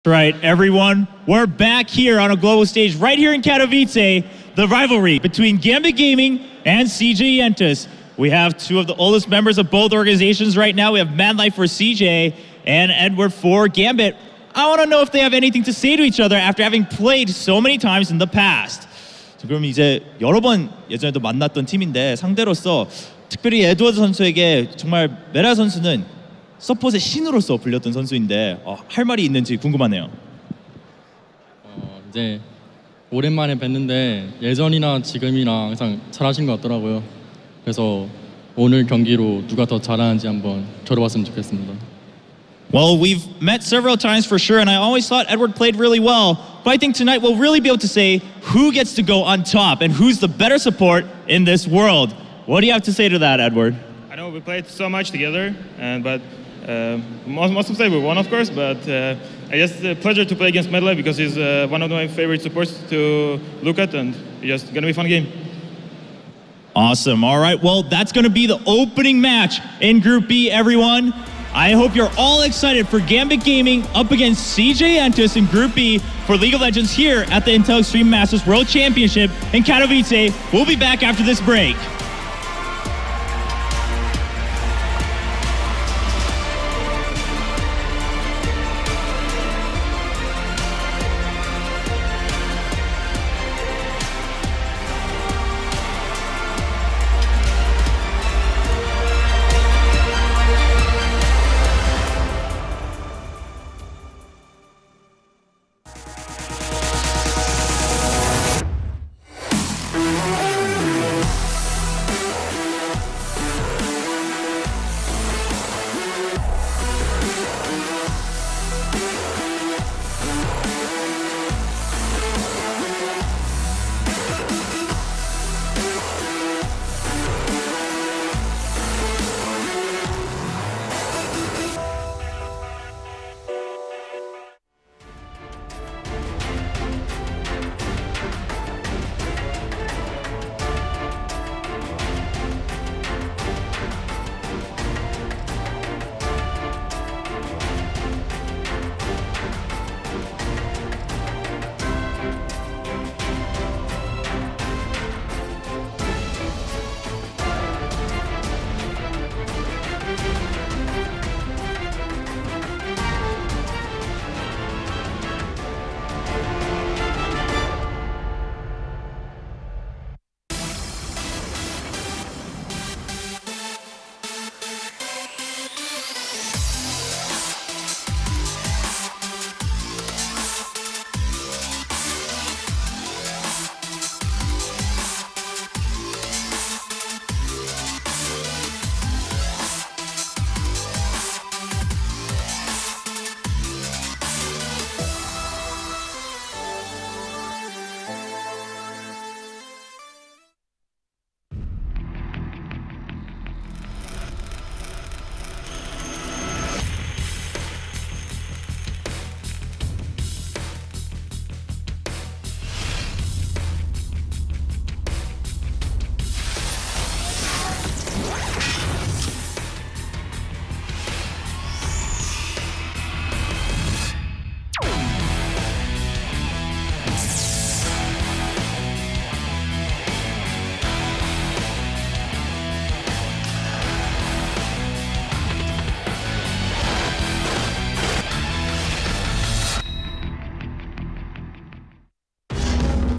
Right, everyone, we're back here on a global stage right here in Katowice, the rivalry between Gambit Gaming and CJ Entus. We have two of the oldest members of both organizations right now. We have Manlife for CJ and Edward for Gambit. I want to know if they have anything to say to each other after having played so many times in the past. 그럼 이제 여러 번 예전에도 만났던 팀인데 상대로서 특별히 에드워드 선수에게 정말 메라 선수는 서폿의 신으로서 불렸던 선수인데 할 말이 있는지 궁금하네요. 이제 오랜만에 뵀는데 예전이나 지금이나 항상 잘하신 것 같더라고요. 그래서 오늘 경기로 누가 더 잘하는지 한번 겨뤄봤으면 좋겠습니다. Well, we've met several times for sure, and I always thought Edward played really well. But I think tonight we'll really be able to say who gets to go on top and who's the better support in this world. What do you have to say to that, Edward? I know we played so much together, but most of the time we won, of course. But I just a pleasure to play against Medlife because he's one of my favorite supports to look at, and it's just gonna be a fun game. Awesome. All right. Well, that's going to be the opening match in Group B, everyone. I hope you're all excited for Gambit Gaming up against CJ Entus in Group B for League of Legends here at the Intel Extreme Masters World Championship in Katowice. We'll be back after this break.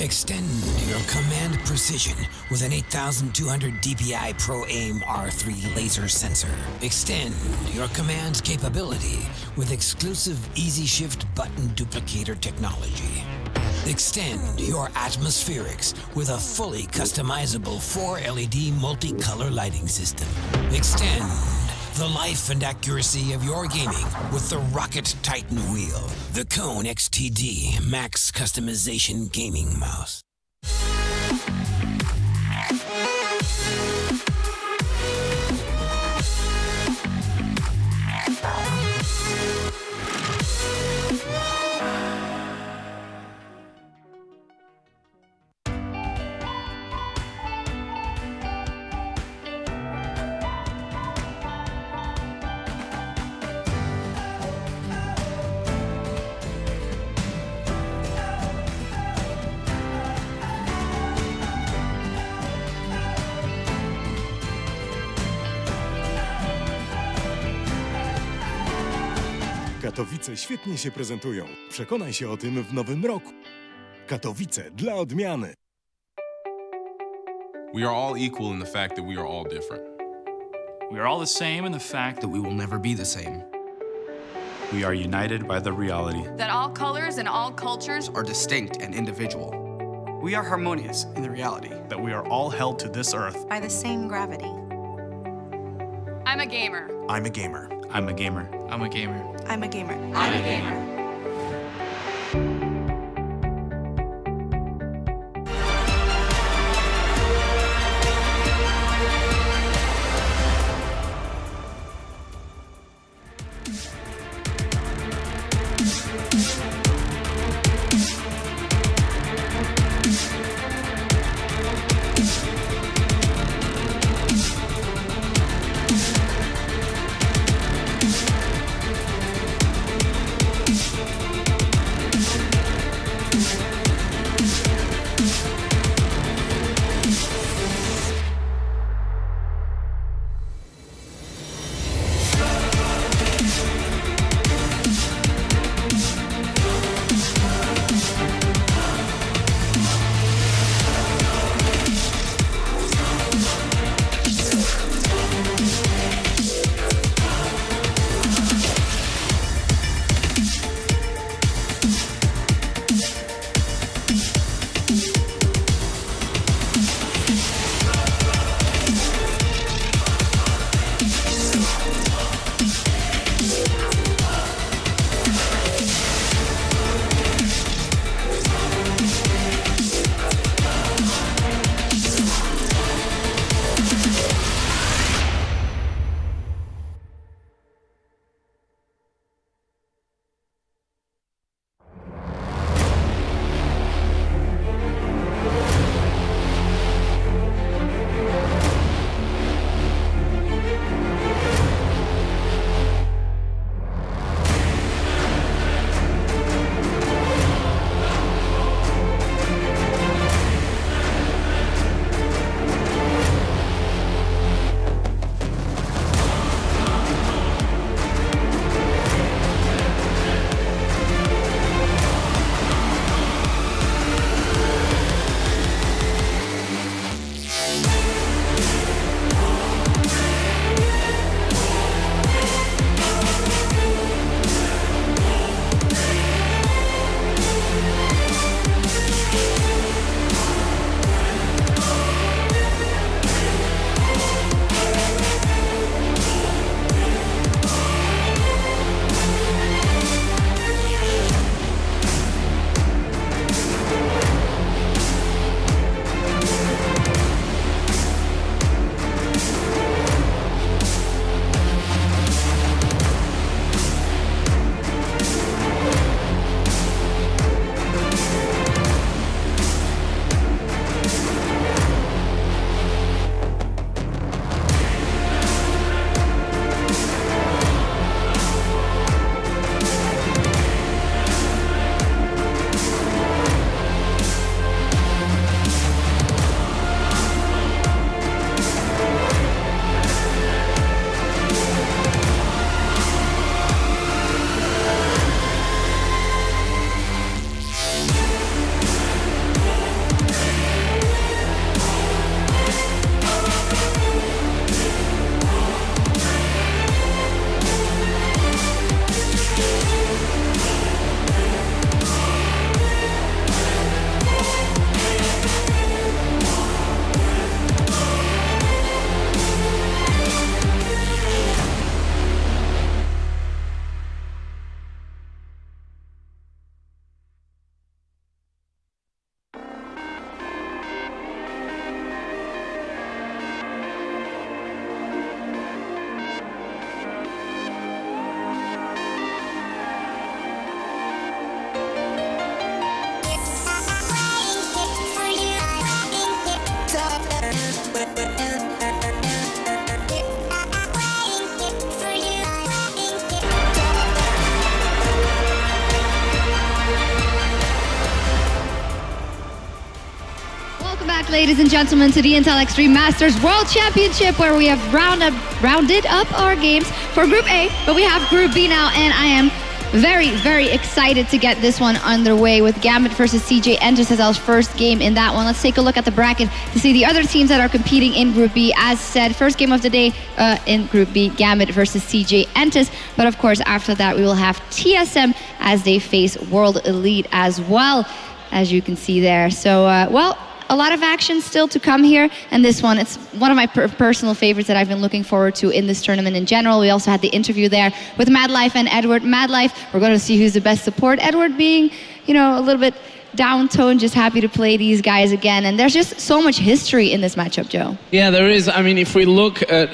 Extend your command precision with an 8200 DPI Pro Aim R3 laser sensor. Extend your command capability with exclusive Easy Shift button duplicator technology. Extend your atmospherics with a fully customizable 4 LED multicolor lighting system. Extend the life and accuracy of your gaming with the Rocket Titan wheel, the Cone XTD Max Customization Gaming Mouse. Katowice świetnie się prezentują. Przekonaj się o tym w nowym roku. Katowice dla odmiany. We are all equal in the fact that we are all different. We are all the same in the fact that we will never be the same. We are united by the reality that all colors and all cultures are distinct and individual. We are harmonious in the reality that we are all held to this earth by the same gravity. I'm a gamer. I'm a gamer. I'm a gamer. I'm a gamer. I'm a gamer. I'm a gamer. Ladies and gentlemen, to the Intel Extreme Masters World Championship, where we have rounded up our games for Group A, but we have Group B now, and I am very, very excited to get this one underway with Gambit versus CJ Entus as our first game in that one. Let's take a look at the bracket to see the other teams that are competing in Group B. As said, first game of the day in Group B, Gambit versus CJ Entus. But of course, after that, we will have TSM as they face World Elite as well, as you can see there. So, well, a lot of action still to come here, and this one, it's one of my personal favorites that I've been looking forward to in this tournament in general. We also had the interview there with Madlife and Edward. Madlife, we're going to see who's the best support. Edward being, you know, a little bit down-toned, just happy to play these guys again, and there's just so much history in this matchup, Joe. Yeah, there is. I mean, if we look at,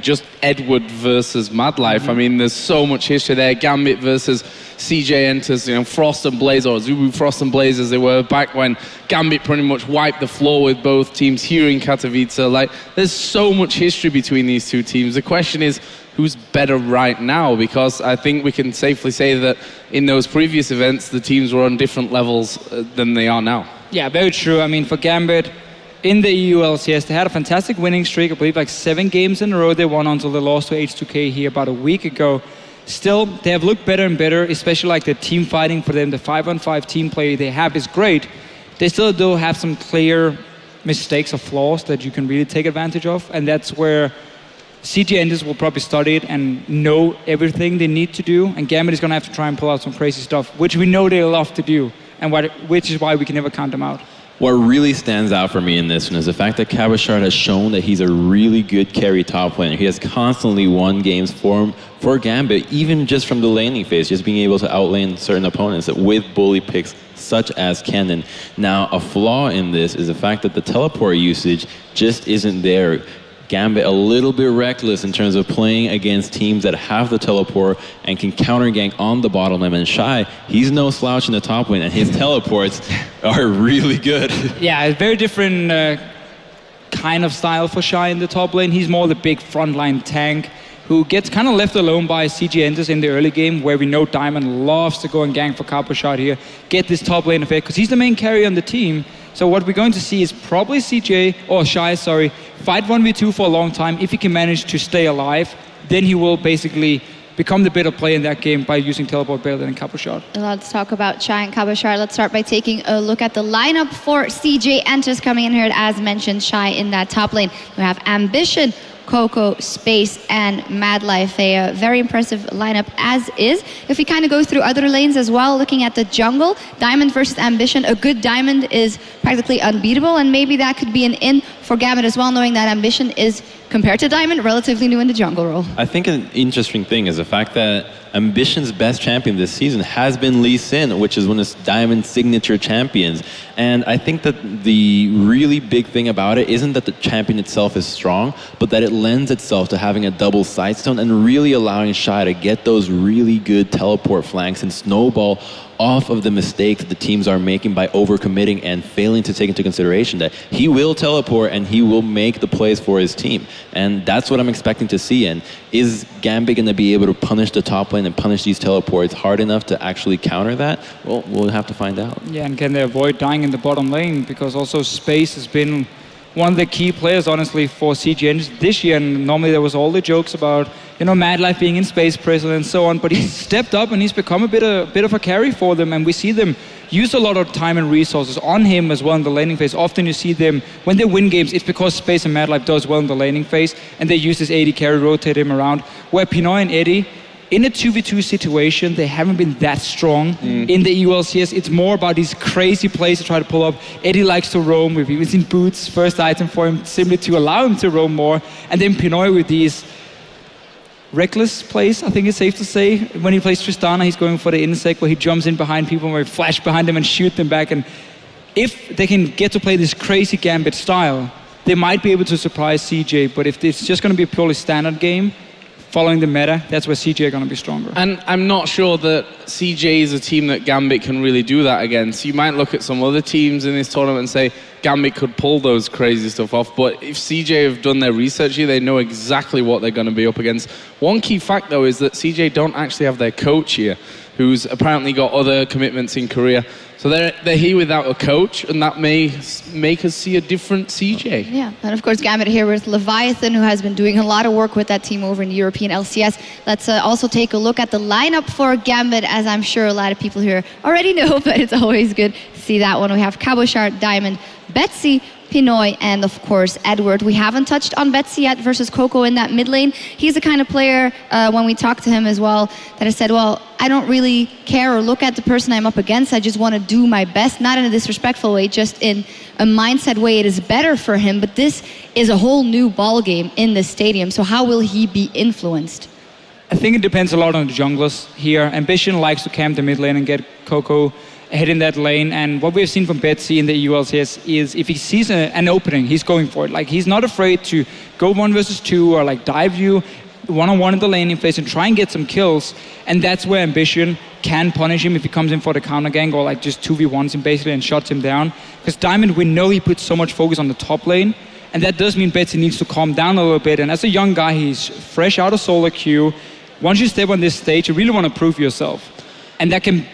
just Edward versus Madlife, I mean, there's so much history there. Gambit versus CJ Entus, you know, Frost and Blaze, or Zubu Frost and Blaze as they were back when Gambit pretty much wiped the floor with both teams here in Katowice. Like, there's so much history between these two teams. The question is, who's better right now? Because I think we can safely say that in those previous events, the teams were on different levels than they are now. Yeah, very true. I mean, for Gambit, in the EU LCS, they had a fantastic winning streak. I believe like 7 games in a row they won until they lost to H2K here about a week ago. Still, they have looked better and better, especially like the team fighting for them. The 5-on-5 team play they have is great. They still do have some clear mistakes or flaws that you can really take advantage of, and that's where CJ Entus will probably study it and know everything they need to do, and Gambit is going to have to try and pull out some crazy stuff, which we know they love to do, and which is why we can never count them out. What really stands out for me in this one is the fact that Kabashard has shown that he's a really good carry top laner. He has constantly won games for Gambit, even just from the laning phase, just being able to outlane certain opponents with bully picks such as Kennen. Now, a flaw in this is the fact that the teleport usage just isn't there. Gambit a little bit reckless in terms of playing against teams that have the teleport and can counter gank on the bottom lane. And Shy, he's no slouch in the top lane, and his teleports are really good. Yeah, a very different kind of style for Shy in the top lane. He's more the big frontline tank who gets kind of left alone by CJ Entus in the early game, where we know Diamond loves to go and gank for Kabashard here, get this top lane effect, because he's the main carry on the team. So what we're going to see is probably Shy, fight 1v2 for a long time. If he can manage to stay alive, then he will basically become the better player in that game by using teleport better than Kabashard. Let's talk about Shy and Kabashard. Let's start by taking a look at the lineup for CJ Entus coming in here. As mentioned, Shy in that top lane. We have Ambition, Coco, Space, and Madlife. A very impressive lineup as is. If we kind of go through other lanes as well, looking at the jungle, Diamond versus Ambition, a good Diamond is practically unbeatable, and maybe that could be an in for Gambit as well, knowing that Ambition is, compared to Diamond, relatively new in the jungle role. I think an interesting thing is the fact that Ambition's best champion this season has been Lee Sin, which is one of Diamond's signature champions. And I think that the really big thing about it isn't that the champion itself is strong, but that it lends itself to having a double sightstone and really allowing Shy to get those really good teleport flanks and snowball off of the mistakes the teams are making by overcommitting and failing to take into consideration that he will teleport and he will make the plays for his team. And that's what I'm expecting to see. And is Gambit going to be able to punish the top lane and punish these teleports hard enough to actually counter that? Well, we'll have to find out. Yeah, and can they avoid dying in the bottom lane? Because also Space has been one of the key players, honestly, for CG this year. And normally there was all the jokes about, you know, Madlife being in Space Prison and so on. But he's stepped up and he's become a bit of a carry for them. And we see them use a lot of time and resources on him as well in the laning phase. Often you see them, when they win games, it's because Space and Madlife does well in the laning phase. And they use this 80 carry, rotate him around. Where Pinoy and Eddie, in a 2v2 situation, they haven't been that strong in the EULCS. It's more about these crazy plays to try to pull up. Eddie likes to roam. We've even seen Boots, first item for him, simply to allow him to roam more. And then Pinoy with these reckless plays, I think it's safe to say. When he plays Tristana, he's going for the insect where he jumps in behind people, where he flash behind them and shoot them back. And if they can get to play this crazy Gambit style, they might be able to surprise CJ. But if it's just going to be a purely standard game, following the meta, that's where CJ are going to be stronger. And I'm not sure that CJ is a team that Gambit can really do that against. You might look at some other teams in this tournament and say Gambit could pull those crazy stuff off, but if CJ have done their research here, they know exactly what they're going to be up against. One key fact, though, is that CJ don't actually have their coach here, who's apparently got other commitments in Korea. So they're here without a coach, and that may make us see a different CJ. Yeah, and of course Gambit here with Leviathan, who has been doing a lot of work with that team over in the European LCS. Let's also take a look at the lineup for Gambit, as I'm sure a lot of people here already know, but it's always good to see that one. We have Cabochard, Diamond, Betsy, Pinoy, and of course Edward. We haven't touched on Betsy yet versus Coco in that mid lane. He's the kind of player, when we talked to him as well, that has said, well, I don't really care or look at the person I'm up against. I just want to do my best, not in a disrespectful way, just in a mindset way. It is better for him, but this is a whole new ball game in this stadium. So how will he be influenced? I think it depends a lot on the junglers here. Ambition likes to camp the mid lane and get Coco ahead in that lane, and what we've seen from Betsy in the ULCS is if he sees an opening, he's going for it. Like, he's not afraid to go 1 versus 2 or like dive you one-on-one in the laning phase and try and get some kills, and that's where Ambition can punish him if he comes in for the counter gank or like just 2v1s him basically and shuts him down. Because Diamond, we know he puts so much focus on the top lane, and that does mean Betsy needs to calm down a little bit, and as a young guy, he's fresh out of solo queue. Once you step on this stage, you really want to prove yourself, and that can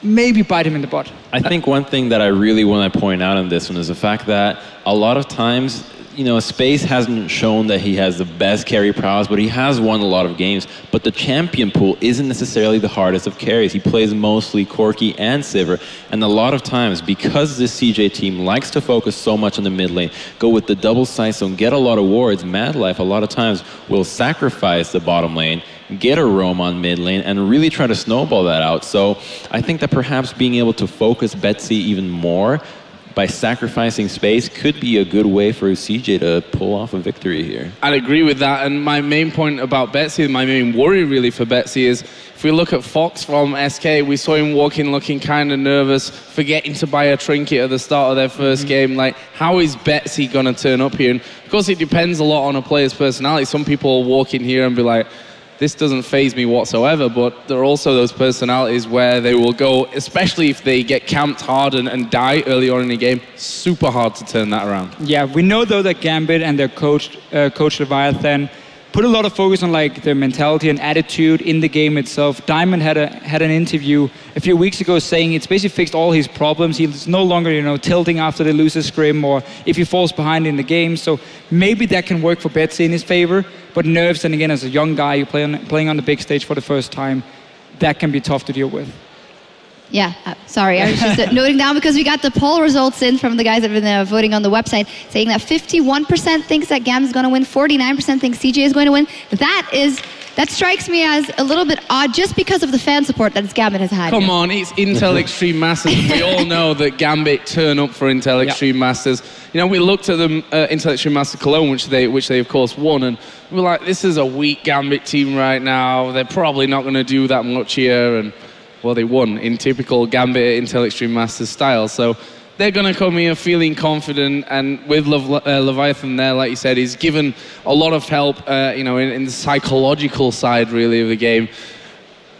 maybe bite him in the butt. I think one thing that I really want to point out on this one is the fact that a lot of times, you know, Space hasn't shown that he has the best carry prowess, but he has won a lot of games. But the champion pool isn't necessarily the hardest of carries. He plays mostly Corki and Sivir. And a lot of times, because this CJ team likes to focus so much on the mid lane, go with the double side zone, get a lot of wards, Mad Life a lot of times will sacrifice the bottom lane, get a roam on mid lane, and really try to snowball that out. So I think that perhaps being able to focus Betsy even more by sacrificing space could be a good way for CJ to pull off a victory here. I'd agree with that, and my main point about Betsy, my main worry really for Betsy is, if we look at Fox from SK, we saw him walking looking kind of nervous, forgetting to buy a trinket at the start of their first game. Like, how is Betsy going to turn up here? And of course, it depends a lot on a player's personality. Some people will walk in here and be like, this doesn't faze me whatsoever, but there are also those personalities where they will go, especially if they get camped hard and die early on in the game, super hard to turn that around. Yeah, we know though that Gambit and their coach Leviathan put a lot of focus on like their mentality and attitude in the game itself. Diamond had an interview a few weeks ago saying it's basically fixed all his problems. He's no longer, you know, tilting after they lose a scrim or if he falls behind in the game. So maybe that can work for Betsy in his favor. But nerves, and again, as a young guy, you playing on the big stage for the first time, that can be tough to deal with. Yeah, sorry, I was just noting down because we got the poll results in from the guys that have been voting on the website, saying that 51% thinks that Gam is going to win, 49% thinks CJ is going to win. That strikes me as a little bit odd just because of the fan support that Gambit has had. Come on, it's Intel Extreme Masters. We all know that Gambit turn up for Intel Extreme Masters. You know, we looked at the Intel Extreme Master Cologne, which they of course won, and we were like, this is a weak Gambit team right now. They're probably not going to do that much here, and well, they won in typical Gambit Intel Extreme Masters style. So they're going to come here feeling confident, and with Leviathan there, like you said, he's given a lot of help, you know, in the psychological side, really, of the game.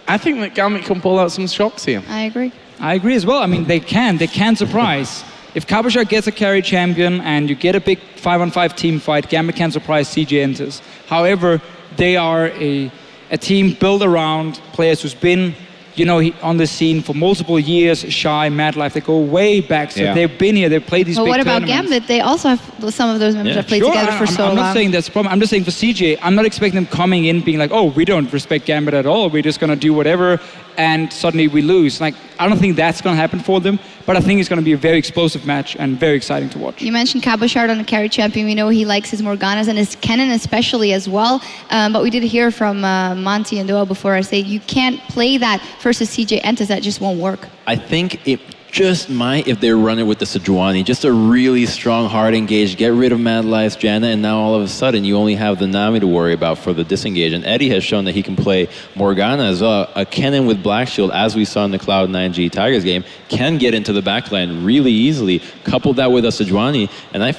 I think that Gambit can pull out some shocks here. I agree. I agree as well. I mean, they can surprise. If Cabochard gets a carry champion and you get a big 5-on-5 team fight, Gambit can surprise CJ Entus. However, they are a team built around players who's been, you know, on the scene for multiple years. Shy, Mad Life, they go way back. So they've been here, they've played these big tournaments. Well, what about Gambit? They also have some of those members that played together for so long. I'm not saying that's a problem. I'm just saying for CJ, I'm not expecting them coming in being like, oh, we don't respect Gambit at all. We're just going to do whatever, and suddenly we lose. Like, I don't think that's going to happen for them, but I think it's going to be a very explosive match and very exciting to watch. You mentioned Cabochard on the carry champion. We know he likes his Morganas and his Kennen especially as well. But we did hear from Monty and Doa before I say you can't play that versus CJ Entus. That just won't work. I think it just might if they're running with the Sejuani. Just a really strong, hard engage, get rid of Mad Life's Janna, and now all of a sudden you only have the Nami to worry about for the disengage. And Eddie has shown that he can play Morgana as well. A Kennen with Black Shield, as we saw in the Cloud9G Tigers game, can get into the backline really easily. Couple that with a Sejuani, and I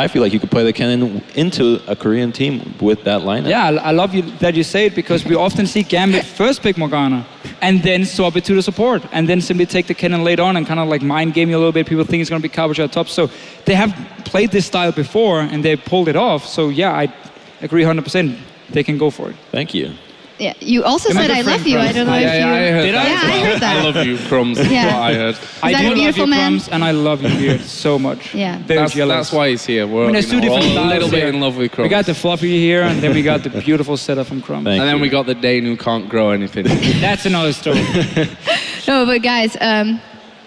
feel like you could play the Kennen into a Korean team with that lineup. Yeah, I love that you say it, because we often see Gambit first pick Morgana and then swap it to the support and then simply take the Kennen late on and kind of like mind game you a little bit. People think it's going to be Cabochard top. So they have played this style before and they pulled it off. So yeah, I agree 100%. They can go for it. Thank you. Yeah, you also said I love you. I don't know if you... I heard Did that. I? Yeah, I heard that. I love you, Crumbs. Yeah. That's what I heard. I I that do a love beautiful you, man? Crumbs, and I love you, Beard, so much. Yeah. Very jealous. That's why he's here. We're, I mean, there's two different all a styles little bit here. in love with Crumbs. We got the fluffy here, and then we got the beautiful setup from Crumbs. and then we got the Dane who can't grow anything. That's another story. No, but guys,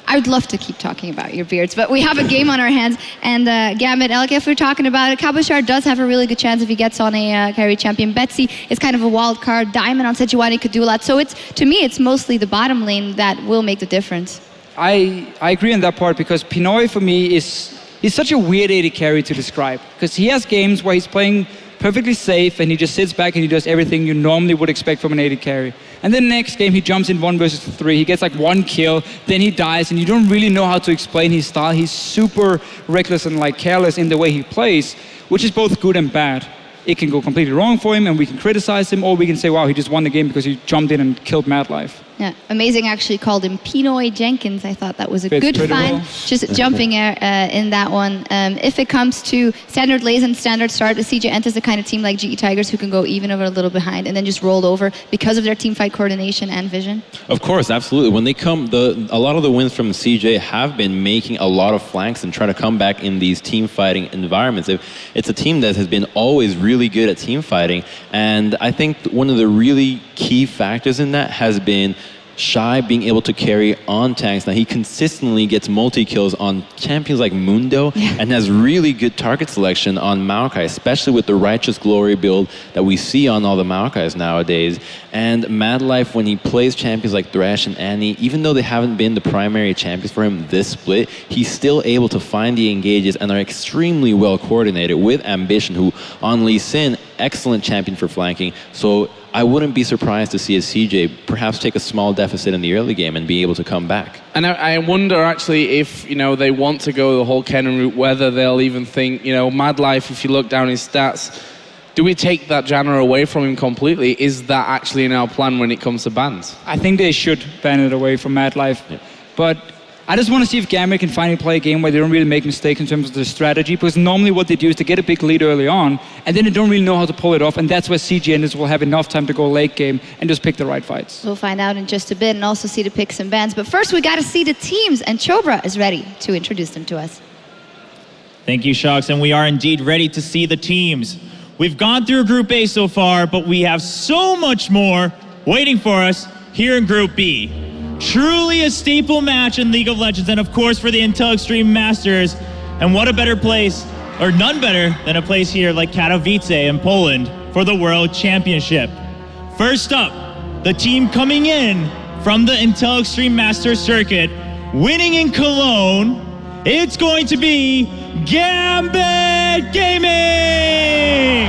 I would love to keep talking about your beards, but we have a game on our hands. And Gambit, Elke, if we're talking about it, Cabochard does have a really good chance if he gets on a carry champion. Betsy is kind of a wild card. Diamond on Sejuani could do a lot. So to me, it's mostly the bottom lane that will make the difference. I agree on that part because Pinoy for me he's such a weird AD carry to describe because he has games where he's playing perfectly safe and he just sits back and he does everything you normally would expect from an AD carry. And then next game he jumps in 1 versus 3, he gets like 1 kill, then he dies and you don't really know how to explain his style. He's super reckless and like careless in the way he plays, which is both good and bad. It can go completely wrong for him and we can criticize him, or we can say, wow, he just won the game because he jumped in and killed Madlife. Yeah, Amazing actually called him Pinoy Jenkins. I thought that was a Fits good pretty find. well. Just jumping in that one. If it comes to standard lays and standard start, CJ Entus is the kind of team like GE Tigers who can go even over a little behind and then just roll over because of their team fight coordination and vision. Of course, absolutely. When they come, a lot of the wins from CJ have been making a lot of flanks and trying to come back in these team fighting environments. It's a team that has been always really good at team fighting, and I think one of the really key factors in that has been Shy being able to carry on tanks. Now he consistently gets multi-kills on champions like Mundo and has really good target selection on Maokai, especially with the Righteous Glory build that we see on all the Maokais nowadays. And Madlife, when he plays champions like Thresh and Annie, even though they haven't been the primary champions for him this split, he's still able to find the engages and are extremely well coordinated with Ambition, who on Lee Sin, excellent champion for flanking. So I wouldn't be surprised to see a CJ perhaps take a small deficit in the early game and be able to come back. And I wonder actually if, they want to go the whole Kennen route, whether they'll even think, Madlife, if you look down his stats, do we take that Janna away from him completely? Is that actually in our plan when it comes to bans? I think they should ban it away from Madlife. Yeah. But I just want to see if Gambit can finally play a game where they don't really make mistakes in terms of their strategy, because normally what they do is to get a big lead early on, and then they don't really know how to pull it off, and that's where CG Entus will have enough time to go late game and just pick the right fights. We'll find out in just a bit and also see the picks and bans. But first, we got to see the teams, and Chobra is ready to introduce them to us. Thank you, Shocks, and we are indeed ready to see the teams. We've gone through Group A so far, but we have so much more waiting for us here in Group B. Truly a staple match in League of Legends, and of course for the Intel Extreme Masters. And what a better place, or none better than a place here like Katowice in Poland for the World Championship. First up, the team coming in from the Intel Extreme Masters circuit, winning in Cologne, it's going to be Gambit Gaming!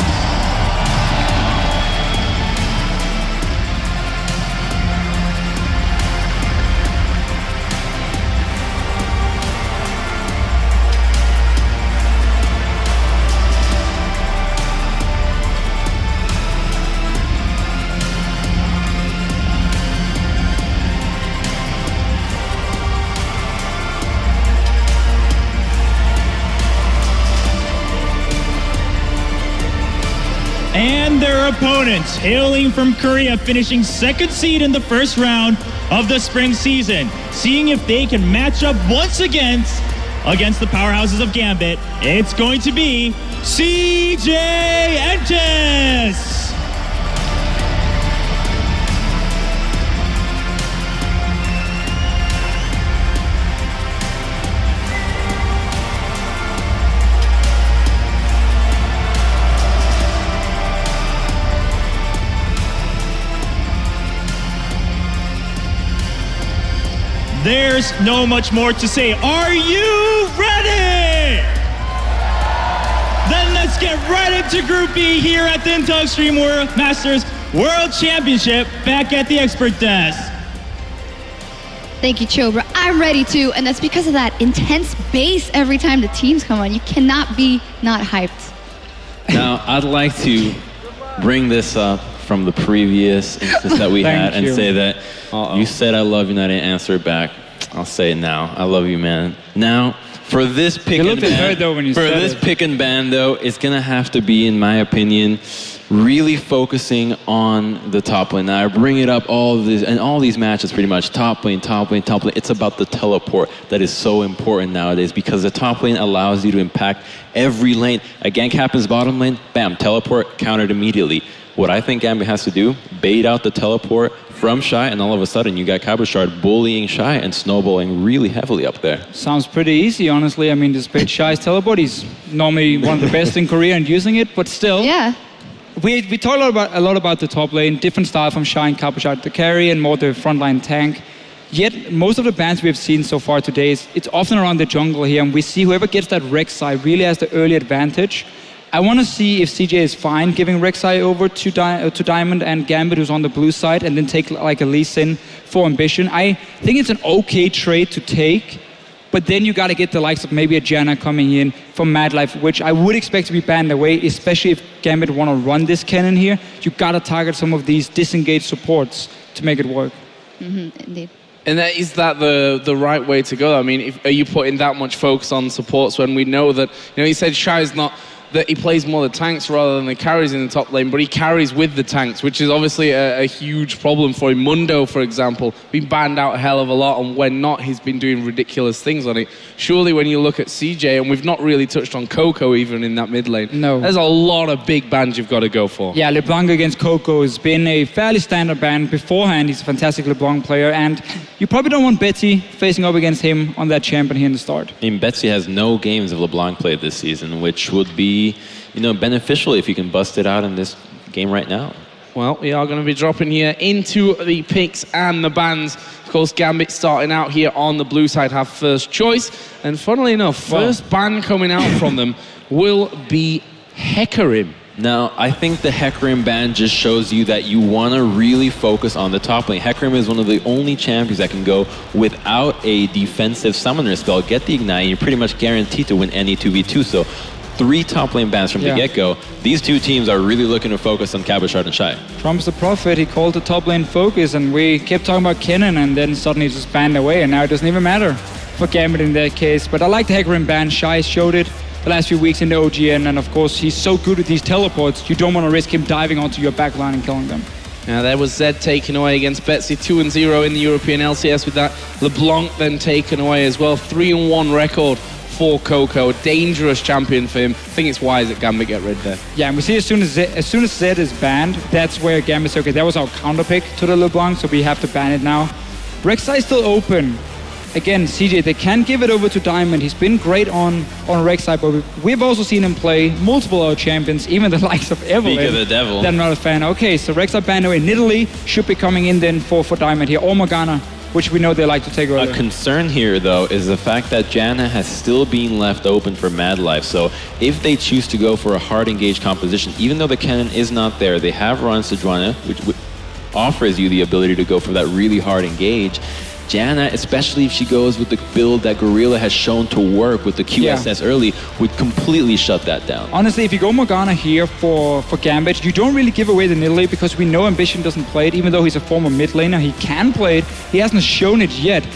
And their opponents, hailing from Korea, finishing second seed in the first round of the spring season. Seeing if they can match up once again against the powerhouses of Gambit, it's going to be CJ Entus! There's no much more to say. Are you ready? Then let's get right into Group B here at the Intel Extreme World Masters World Championship back at the expert desk. Thank you, Chobra. I'm ready too, and that's because of that intense bass every time the teams come on. You cannot be not hyped. Now, I'd like to bring this up from the previous instance that we had and say that you said I love you and I didn't answer it back. I'll say it now. I love you, man. Now, for this pick and ban, it's gonna have to be, in my opinion, really focusing on the top lane. Now I bring it up all these matches pretty much, top lane, top lane, top lane. It's about the teleport that is so important nowadays because the top lane allows you to impact every lane. A gank happens bottom lane, bam, teleport, countered immediately. What I think Gambit has to do, bait out the teleport from Shy, and all of a sudden you got Cabochard bullying Shy and snowballing really heavily up there. Sounds pretty easy, honestly. I mean, despite Shy's teleport, he's normally one of the best in Korea and using it, but still. Yeah. We talk a lot about the top lane, different style from Shy and Cabochard, the carry and more the frontline tank. Yet, most of the bans we've seen so far today, it's often around the jungle here, and we see whoever gets that Rek'Sai really has the early advantage. I want to see if CJ is fine giving Rek'Sai over to Diamond and Gambit, who's on the blue side, and then take like a Lee Sin for Ambition. I think it's an okay trade to take, but then you got to get the likes of maybe a Janna coming in from Mad Life, which I would expect to be banned away, especially if Gambit want to run this cannon here. You got to target some of these disengaged supports to make it work. Indeed. And is that the right way to go? I mean, are you putting that much focus on supports when we know that, he said Shy's not, that he plays more the tanks rather than the carries in the top lane, but he carries with the tanks, which is obviously a huge problem for him. Mundo, for example, been banned out a hell of a lot, and when not, he's been doing ridiculous things on it. Surely when you look at CJ, and we've not really touched on Coco even in that mid lane, no, there's a lot of big bans you've got to go for. Yeah, LeBlanc against Coco has been a fairly standard ban beforehand. He's a fantastic LeBlanc player, and you probably don't want Betsy facing up against him on that champion here in the start. I mean, Betsy has no games of LeBlanc played this season, which would be beneficial if you can bust it out in this game right now. Well, we are going to be dropping here into the picks and the bans. Of course, Gambit starting out here on the blue side have first choice. And funnily enough, first ban coming out from them will be Hecarim. Now, I think the Hecarim ban just shows you that you want to really focus on the top lane. Hecarim is one of the only champions that can go without a defensive summoner spell, get the Ignite, and you're pretty much guaranteed to win any 2v2. So 3 top lane bans from the get-go. These two teams are really looking to focus on Cabochard and Shy. Trump's the prophet. He called the top lane focus, and we kept talking about Kennen, and then suddenly it's just banned away, and now it doesn't even matter for Gambit in that case. But I like the Hecarim ban. Shy showed it the last few weeks in the OGN, and of course, he's so good with these teleports, you don't want to risk him diving onto your backline and killing them. Now there was Zed taken away against Betsy, 2-0 in the European LCS with that. LeBlanc then taken away as well, 3-1 record for Coco, a dangerous champion for him. I think it's wise that Gambit get rid there. Yeah, and we see as soon as Zed is banned, that's where Gambit says, okay, that was our counter pick to the LeBlanc, so we have to ban it now. Rek'Sai is still open. Again, CJ, they can give it over to Diamond. He's been great on Rek'Sai, but we've also seen him play multiple other champions, even the likes of Evelyn. Speak of the devil. That I'm not a fan. Okay, so Rek'Sai banned away. Nidalee should be coming in then for Diamond here, or Morgana, which we know they like to take early. A concern here, though, is the fact that Janna has still been left open for Mad Life. So if they choose to go for a hard engaged composition, even though the cannon is not there, they have run Sejuani, which offers you the ability to go for that really hard engage. Janna, especially if she goes with the build that Gorilla has shown to work with the QSS early, would completely shut that down. Honestly, if you go Morgana here for Gambit, you don't really give away the Nidalee because we know Ambition doesn't play it. Even though he's a former mid laner, he can play it. He hasn't shown it yet.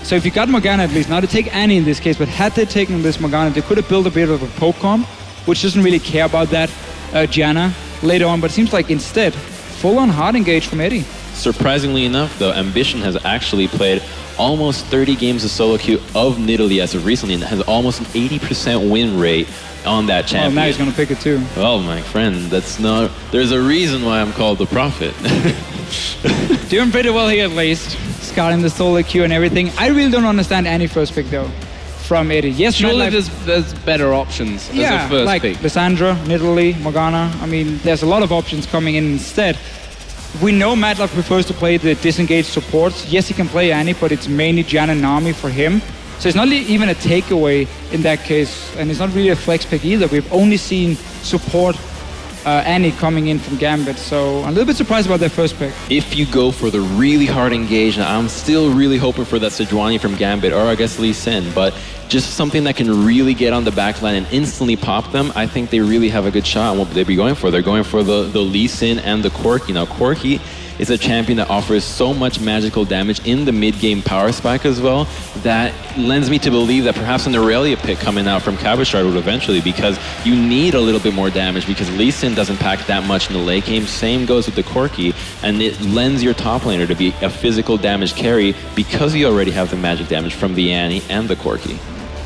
So if you got Morgana at least, now to take Annie in this case, but had they taken this Morgana, they could have built a bit of a poke comp, which doesn't really care about that Janna later on, but it seems like instead, full-on hard engage from Eddie. Surprisingly enough, though, Ambition has actually played almost 30 games of solo queue of Nidalee as of recently and has almost an 80% win rate on that champion. Oh, now he's going to pick it too. Well, my friend, that's not... There's a reason why I'm called the Prophet. Doing pretty well here at least. Scouting the solo queue and everything. I really don't understand any first pick though from Eddie. Yes, surely there's better options as a first like pick. Lissandra, Nidalee, Morgana. I mean, there's a lot of options coming in instead. We know Mad Life prefers to play the disengaged supports. Yes, he can play Annie, but it's mainly Janna and Nami for him. So it's not even a takeaway in that case, and it's not really a flex pick either. We've only seen support Annie coming in from Gambit, so I'm a little bit surprised about their first pick. If you go for the really hard engage, I'm still really hoping for that Sejuani from Gambit, or I guess Lee Sin, but just something that can really get on the backline and instantly pop them. I think they really have a good shot on what they'd be going for. They're going for the Lee Sin and the Corki. Now, Corki is a champion that offers so much magical damage in the mid-game power spike as well that lends me to believe that perhaps an Aurelia pick coming out from Cabashard would eventually, because you need a little bit more damage because Lee Sin doesn't pack that much in the late game. Same goes with the Corki, and it lends your top laner to be a physical damage carry because you already have the magic damage from the Annie and the Corki.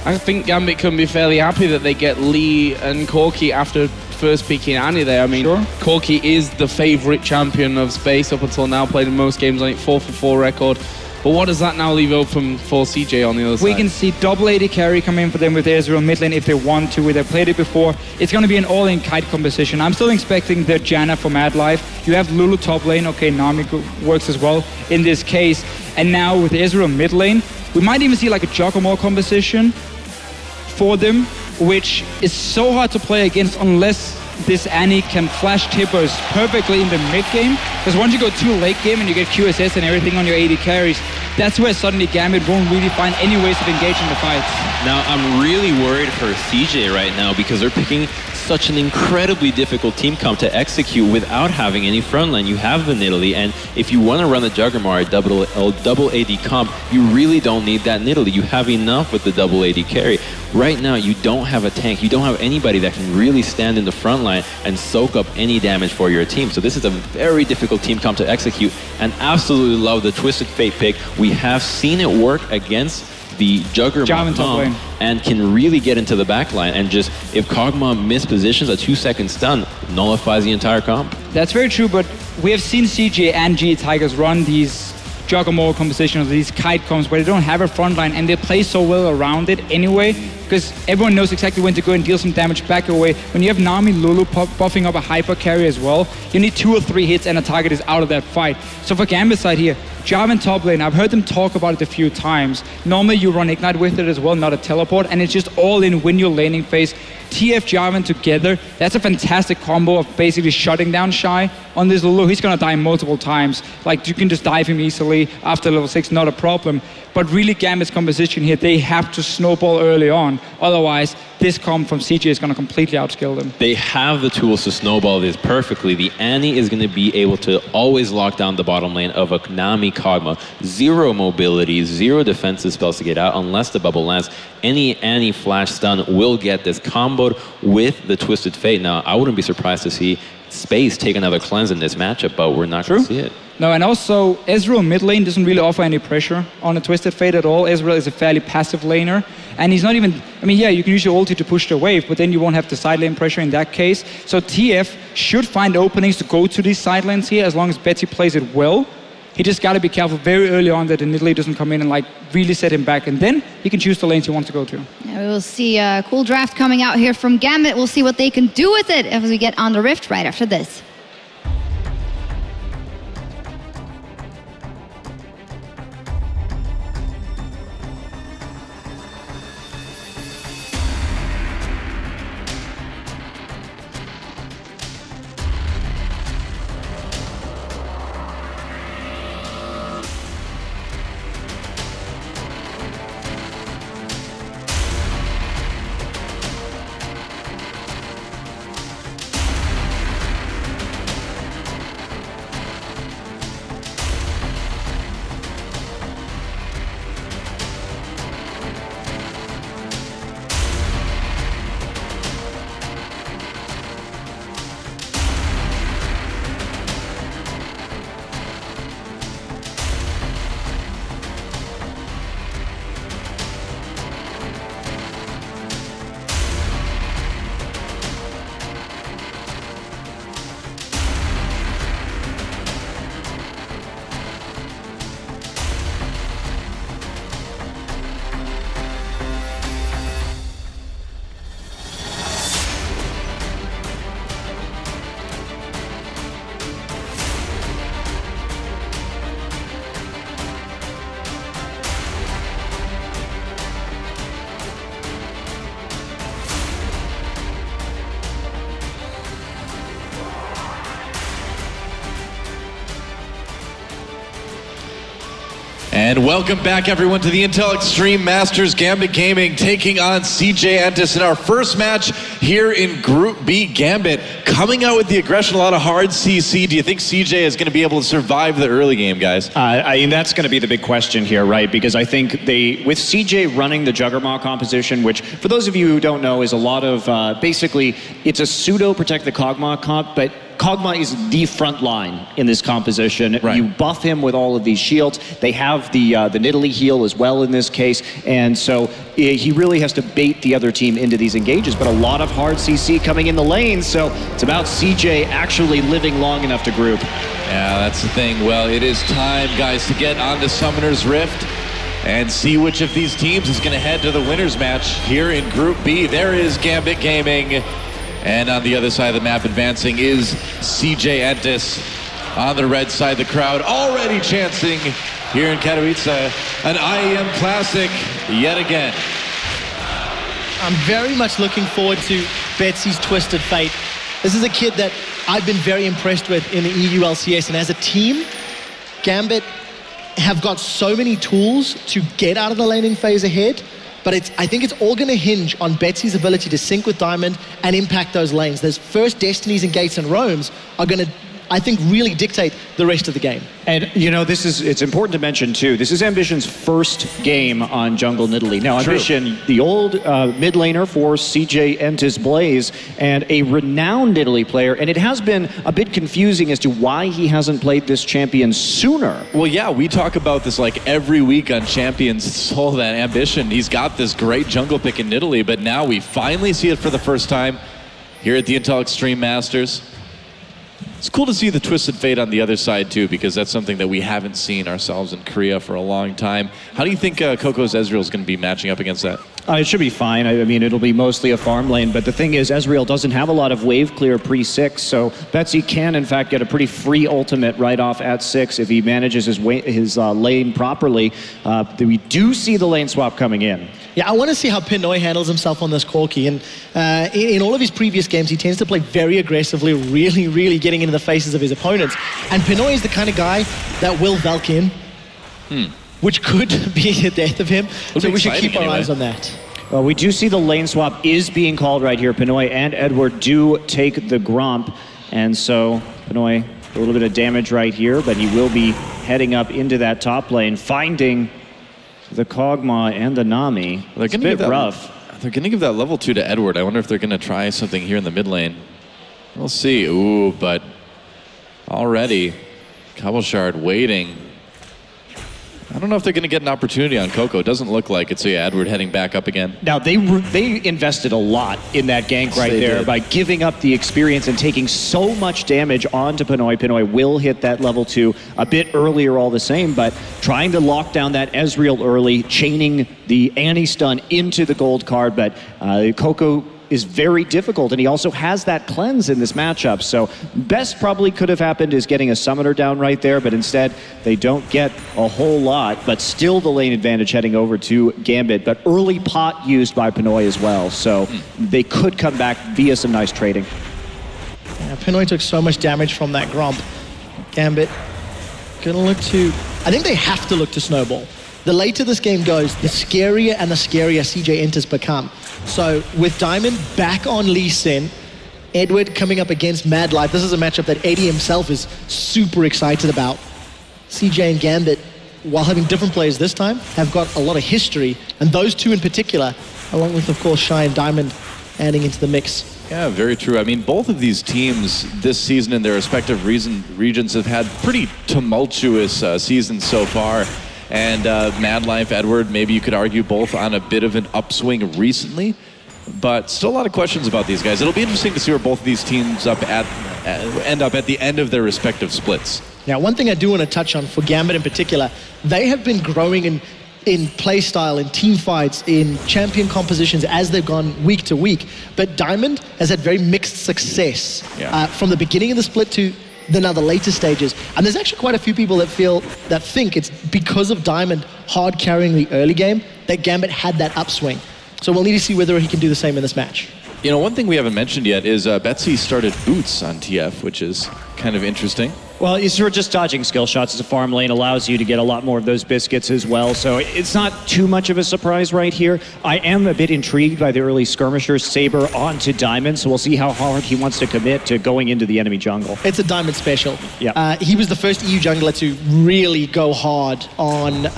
I think Gambit can be fairly happy that they get Lee and Corki after first picking Annie there. I mean, Corki is the favorite champion of Space up until now, played in most games, I think 4-for-4 record. But what does that now leave open for CJ on the other side? We can see double AD carry come in for them with Ezreal mid lane if they want to. They've played it before. It's going to be an all-in kite composition. I'm still expecting the Janna for Mad Life. You have Lulu top lane. Okay, Nami works as well in this case. And now with Ezreal mid lane, we might even see like a Giacomo composition for them, which is so hard to play against unless this Annie can flash tippers perfectly in the mid game. Because once you go too late game and you get QSS and everything on your AD carries, that's where suddenly Gambit won't really find any ways to engage in the fights. Now, I'm really worried for CJ right now because they're picking such an incredibly difficult team comp to execute without having any frontline. You have the Nidalee, and if you want to run the Juggernaut double AD comp, you really don't need that Nidalee. You have enough with the double AD carry. Right now, you don't have a tank. You don't have anybody that can really stand in the front line and soak up any damage for your team. So this is a very difficult team comp to execute, and absolutely love the Twisted Fate pick. We have seen it work against the Juggernaut and can really get into the backline, and just if Kog'Maw mispositions a 2-second stun, nullifies the entire comp. That's very true, but we have seen CJ and G Tigers run these Juggernaut compositions, these kite comps where they don't have a front line and they play so well around it anyway, because everyone knows exactly when to go and deal some damage back away. When you have Nami Lulu buffing up a hyper carry as well, you need 2 or 3 hits and a target is out of that fight. So for Gambit side here, Jarvan top lane, I've heard them talk about it a few times. Normally you run Ignite with it as well, not a teleport, and it's just all in when you're laning phase. TF Jarvan together, that's a fantastic combo of basically shutting down Shy on this Lulu. He's gonna die multiple times. Like, you can just dive him easily after level 6, not a problem. But really Gambit's composition here, they have to snowball early on. Otherwise, this comp from CJ is gonna completely outskill them. They have the tools to snowball this perfectly. The Annie is gonna be able to always lock down the bottom lane of a Nami Kog'Maw. 0 mobility, 0 defensive spells to get out unless the bubble lands. Any Annie flash stun will get this comboed with the Twisted Fate. Now, I wouldn't be surprised to see Space take another cleanse in this matchup, but we're not going to see it. No, and also Ezreal mid lane doesn't really offer any pressure on a Twisted Fate at all. Ezreal is a fairly passive laner, and he's not even, I mean, yeah, you can use your ulti to push the wave, but then you won't have the side lane pressure in that case. So TF should find openings to go to these side lanes here as long as Betsy plays it well. He just got to be careful very early on that the Nidalee doesn't come in and like really set him back, and then he can choose the lanes he wants to go to. Yeah, we will see a cool draft coming out here from Gambit. We'll see what they can do with it as we get on the Rift right after this. And welcome back, everyone, to the Intel Extreme Masters. Gambit Gaming taking on CJ Entus in our first match here in Group B. Gambit coming out with the aggression, a lot of hard CC. Do you think CJ is going to be able to survive the early game, guys? I mean, that's going to be the big question here, right? Because I think with CJ running the Juggernaut composition, which for those of you who don't know is a lot of, basically, it's a pseudo protect the Kog'Maw comp, but Kog'Maw is the front line in this composition. Right. You buff him with all of these shields. They have the Nidalee heal as well in this case, and so he really has to bait the other team into these engages, but a lot of hard CC coming in the lane, so it's about CJ actually living long enough to group. Yeah, that's the thing. Well, it is time, guys, to get on to Summoner's Rift and see which of these teams is going to head to the winners match here in Group B. There is Gambit Gaming. And on the other side of the map advancing is CJ Entus. On the red side, the crowd already chanting here in Katowice, an IEM classic yet again. I'm very much looking forward to Betsy's Twisted Fate. This is a kid that I've been very impressed with in the EU LCS, and as a team, Gambit have got so many tools to get out of the laning phase ahead. But I think it's all going to hinge on Betsy's ability to sync with Diamond and impact those lanes. Those first Destinies and Gates and Roams are going to, I think, really dictate the rest of the game. And, you know, it's important to mention, too, this is Ambition's first game on Jungle Nidalee. Now, Ambition, the old mid laner for CJ Entus Blaze, and a renowned Nidalee player, and it has been a bit confusing as to why he hasn't played this champion sooner. Well, yeah, we talk about this like every week on Champions Soul, that Ambition. He's got this great jungle pick in Nidalee, but now we finally see it for the first time here at the Intel Extreme Masters. It's cool to see the Twisted Fate on the other side, too, because that's something that we haven't seen ourselves in Korea for a long time. How do you think Coco's Ezreal is going to be matching up against that? It should be fine. I mean, it'll be mostly a farm lane, but the thing is, Ezreal doesn't have a lot of wave clear pre-6, so Betsy can, in fact, get a pretty free ultimate right off at 6 if he manages his lane properly. We do see the lane swap coming in. Yeah, I want to see how Pinoy handles himself on this Corki, and in all of his previous games, he tends to play very aggressively, really, really getting into the faces of his opponents, and Pinoy is the kind of guy that will Valk in. Which could be the death of him. So we should keep our eyes on that. Well, we do see the lane swap is being called right here. Pinoy and Edward do take the Gromp. And so Pinoy, a little bit of damage right here, but he will be heading up into that top lane, finding the Kog'Maw and the Nami. It's a bit rough. They're going to give that level 2 to Edward. I wonder if they're going to try something here in the mid lane. We'll see. Ooh, but already Cabochard waiting. I don't know if they're going to get an opportunity on Coco. It doesn't look like it. So yeah, Edward heading back up again. Now, they invested a lot in that gank right there by giving up the experience and taking so much damage onto Pinoy. Pinoy will hit that level 2 a bit earlier all the same, but trying to lock down that Ezreal early, chaining the anti-stun into the gold card, but Coco is very difficult, and he also has that cleanse in this matchup. So best probably could have happened is getting a summoner down right there, but instead they don't get a whole lot, but still the lane advantage heading over to Gambit, but early pot used by Pinoy as well, so they could come back via some nice trading. Yeah, Pinoy took so much damage from that Gromp. Gambit gonna look to, I think they have to look to snowball. The later this game goes, the scarier and the scarier CJ Entus become. So with Diamond back on Lee Sin, Edward coming up against Mad Life, this is a matchup that Eddie himself is super excited about. CJ and Gambit, while having different players this time, have got a lot of history, and those two in particular, along with, of course, Shy and Diamond adding into the mix. Yeah, very true. I mean, both of these teams this season in their respective regions have had pretty tumultuous seasons so far. And Mad Life, Edward, maybe you could argue both on a bit of an upswing recently, but still a lot of questions about these guys. It'll be interesting to see where both of these teams end up at the end of their respective splits. Now, one thing I do want to touch on for Gambit in particular, they have been growing in play style, in team fights, in champion compositions as they've gone week to week. But Diamond has had very mixed success from the beginning of the split to the later stages. And there's actually quite a few people that think it's because of Diamond hard carrying the early game that Gambit had that upswing. So we'll need to see whether he can do the same in this match. You know, one thing we haven't mentioned yet is Betsy started boots on TF, which is kind of interesting. Well, you're just dodging skill shots as a farm lane allows you to get a lot more of those biscuits as well, so it's not too much of a surprise right here. I am a bit intrigued by the early skirmisher Saber onto Diamond, so we'll see how hard he wants to commit to going into the enemy jungle. It's a Diamond special. Yeah. He was the first EU jungler to really go hard on,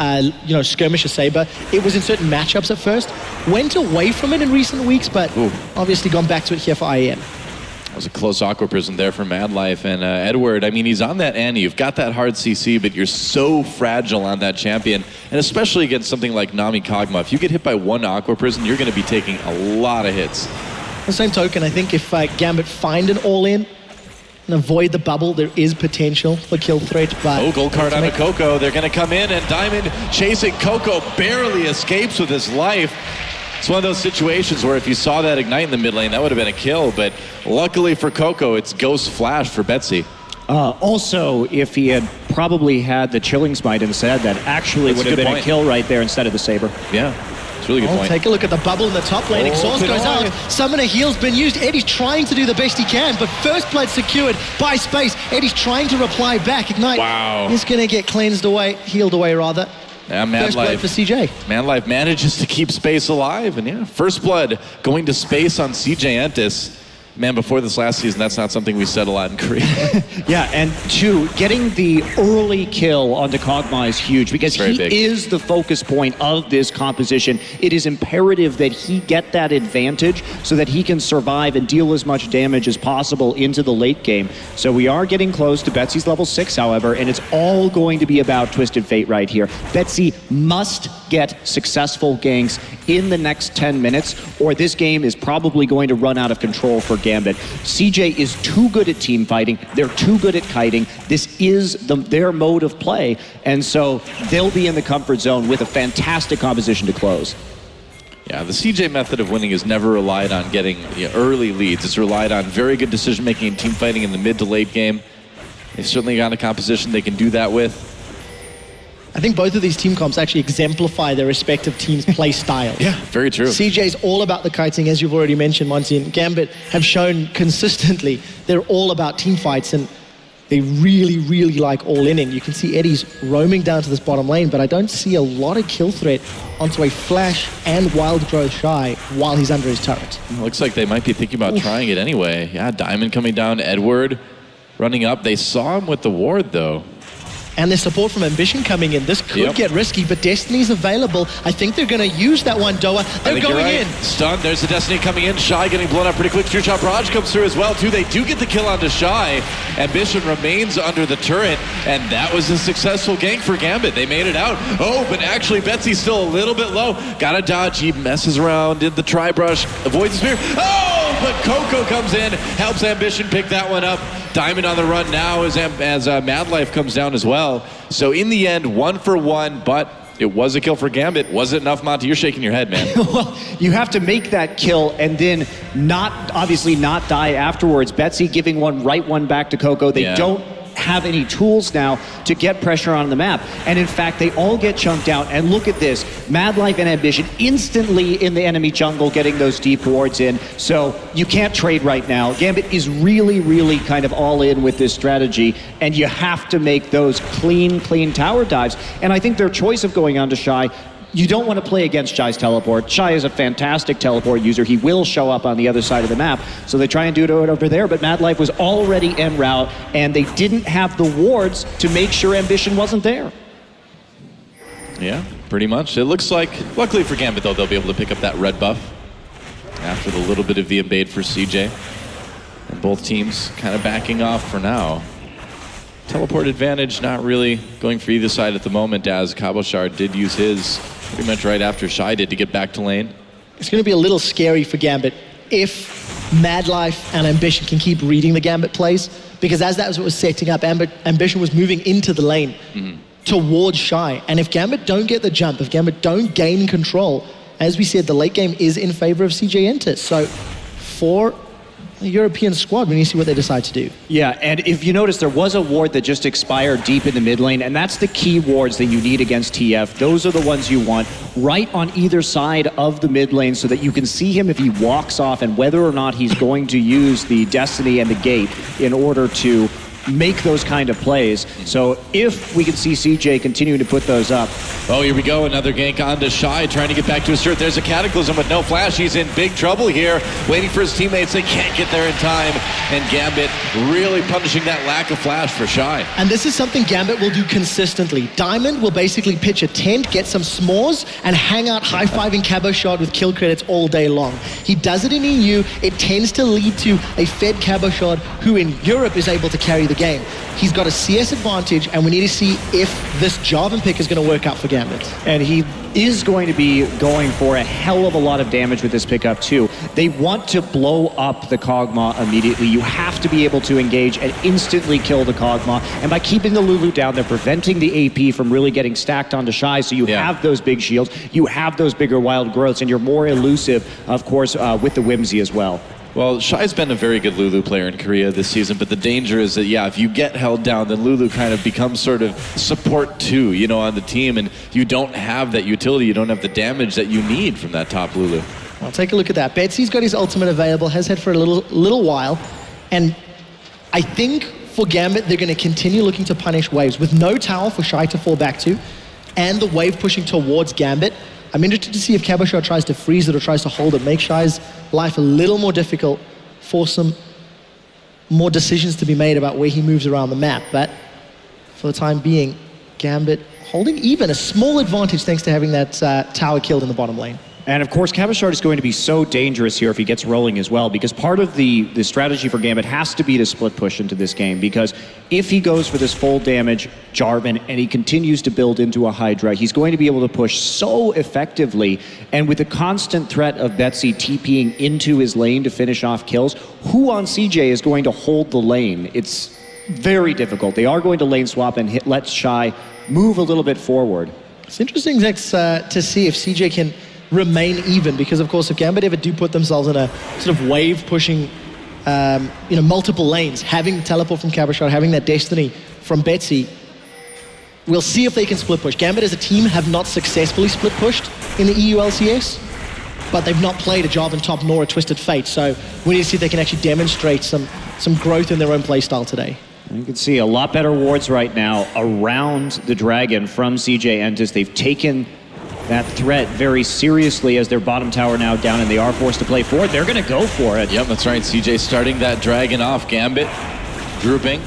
skirmisher Saber. It was in certain matchups at first. Went away from it in recent weeks, but obviously gone back to it here for IEM. That was a close Aqua Prison there for Mad Life. And Edward, I mean, he's on that Annie. You've got that hard CC, but you're so fragile on that champion. And especially against something like Nami Kog'Maw. If you get hit by one Aqua Prison, you're going to be taking a lot of hits. On the same token, I think if Gambit find an all-in and avoid the bubble, there is potential for kill threat. But gold card on Coco. They're going to come in, and Diamond chasing Coco barely escapes with his life. It's one of those situations where if you saw that ignite in the mid lane, that would have been a kill, but luckily for Coco, it's Ghost Flash for Betsy. Also, if he had probably had the Chilling Smite instead, that actually would have been a kill right there instead of the Saber. Yeah, it's a really good point. Take a look at the bubble in the top lane. Exhaust goes out. Summoner heal's been used. Eddie's trying to do the best he can, but first blood secured by Space. Eddie's trying to reply back. Ignite is going to get cleansed away, healed away rather. Yeah, Mad Life for CJ. Mad Life manages to keep Space alive, and yeah, first blood going to Space on CJ Entus. Man, before this last season, that's not something we said a lot in Korea. Yeah, and two, getting the early kill onto Kog'Maw is huge because he is the focus point of this composition. It is imperative that he get that advantage so that he can survive and deal as much damage as possible into the late game. So we are getting close to Betsy's level 6, however, and it's all going to be about Twisted Fate right here. Betsy must get successful ganks in the next 10 minutes, or this game is probably going to run out of control for Gambit. CJ is too good at team fighting. They're too good at kiting. This is their mode of play, and so they'll be in the comfort zone with a fantastic composition to close. Yeah, the CJ method of winning has never relied on getting early leads. It's relied on very good decision-making and team fighting in the mid to late game. They've certainly got a composition they can do that with. I think both of these team comps actually exemplify their respective teams' play styles. Yeah, very true. CJ's all about the kiting, as you've already mentioned, Monty, and Gambit have shown consistently they're all about team fights, and they really, really like all-inning. You can see Eddie's roaming down to this bottom lane, but I don't see a lot of kill threat onto a Flash and Wild Growth Shy while he's under his turret. It looks like they might be thinking about trying it anyway. Yeah, Diamond coming down, Edward running up. They saw him with the ward, though. And there's support from Ambition coming in. This could get risky, but Destiny's available. I think they're going to use that one, Doa. They're going in. Stun, there's the Destiny coming in. Shy getting blown up pretty quick. Fear Chop Raj comes through as well, too. They do get the kill onto Shy. Ambition remains under the turret, and that was a successful gank for Gambit. They made it out. Oh, but actually, Betsy's still a little bit low. Gotta dodge. He messes around, did the tri-brush, avoids the spear. Oh, but Coco comes in, helps Ambition pick that one up. Diamond on the run now as Mad Life comes down as well. So in the end, 1 for 1, but it was a kill for Gambit. Was it enough, Monty? You're shaking your head, man. Well, you have to make that kill and then obviously not die afterwards. Betsy giving one back to Coco. They don't have any tools now to get pressure on the map. And in fact, they all get chunked out. And look at this. Mad Life and Ambition instantly in the enemy jungle getting those deep wards in. So you can't trade right now. Gambit is really, really kind of all in with this strategy. And you have to make those clean tower dives. And I think their choice of going on to Shy, you don't want to play against Shy's teleport. Shy is a fantastic teleport user. He will show up on the other side of the map. So they try and do it over there, but Mad Life was already en route, and they didn't have the wards to make sure Ambition wasn't there. Yeah, pretty much. It looks like, luckily for Gambit, though, they'll be able to pick up that red buff after the little bit of the invade for CJ. And both teams kind of backing off for now. Teleport advantage not really going for either side at the moment, as Cabochard did use his pretty much right after Shy did to get back to lane. It's going to be a little scary for Gambit if Mad Life and Ambition can keep reading the Gambit plays, because as that was what was setting up, Ambition was moving into the lane towards Shy. And if Gambit don't get the jump, if Gambit don't gain control, as we said, the late game is in favor of CJ Entus. So for the European squad, we need to see what they decide to do. Yeah, and if you notice, there was a ward that just expired deep in the mid lane, and that's the key wards that you need against TF. Those are the ones you want right on either side of the mid lane so that you can see him if he walks off and whether or not he's going to use the Destiny and the Gate in order to make those kind of plays. So if we can see CJ continuing to put those up. Oh, here we go. Another gank onto Shy, trying to get back to his shirt. There's a Cataclysm with no flash. He's in big trouble here, waiting for his teammates. They can't get there in time. And Gambit really punishing that lack of flash for Shy. And this is something Gambit will do consistently. Diamond will basically pitch a tent, get some s'mores, and hang out high-fiving Cabo Shard with kill credits all day long. He does it in EU. It tends to lead to a fed Cabo Shard who in Europe is able to carry the game. He's got a CS advantage, and we need to see if this Jarvan pick is going to work out for Gambit. And he is going to be going for a hell of a lot of damage with this pickup too. They want to blow up the Kog'Maw immediately. You have to be able to engage and instantly kill the Kog'Maw. And by keeping the Lulu down, they're preventing the AP from really getting stacked onto Shy. So you have those big shields, you have those bigger wild growths, and you're more elusive, of course, with the Whimsy as well. Well, Shy's been a very good Lulu player in Korea this season, but the danger is that, if you get held down, then Lulu kind of becomes sort of support too, on the team, and you don't have that utility, you don't have the damage that you need from that top Lulu. Well, take a look at that. Betsy's got his ultimate available, has had for a little while, and I think for Gambit, they're going to continue looking to punish waves with no tower for Shy to fall back to, and the wave pushing towards Gambit. I'm interested to see if Cabo Shard tries to freeze it or tries to hold it, make Shy's life a little more difficult, force some more decisions to be made about where he moves around the map. But for the time being, Gambit holding even a small advantage thanks to having that tower killed in the bottom lane. And of course, Cabo Shard is going to be so dangerous here if he gets rolling as well, because part of the strategy for Gambit has to be to split push into this game, because if he goes for this full damage Jarvan and he continues to build into a Hydra, he's going to be able to push so effectively, and with the constant threat of Betsy TPing into his lane to finish off kills, who on CJ is going to hold the lane? It's very difficult. They are going to lane swap and let Shy move a little bit forward. It's interesting, Zex, to see if CJ can remain even, because of course if Gambit ever do put themselves in a sort of wave pushing multiple lanes, having the teleport from Cabo Shard, having that destiny from Betsy, we'll see if they can split push. Gambit as a team have not successfully split pushed in the EU LCS, but they've not played a Jarvan top nor a Twisted Fate, so we need to see if they can actually demonstrate some growth in their own playstyle today. You can see a lot better wards right now around the Dragon from CJ Entus. They've taken that threat very seriously as their bottom tower now down, and they are forced to play forward. They're going to go for it. Yep, that's right. CJ starting that Dragon off. Gambit grouping.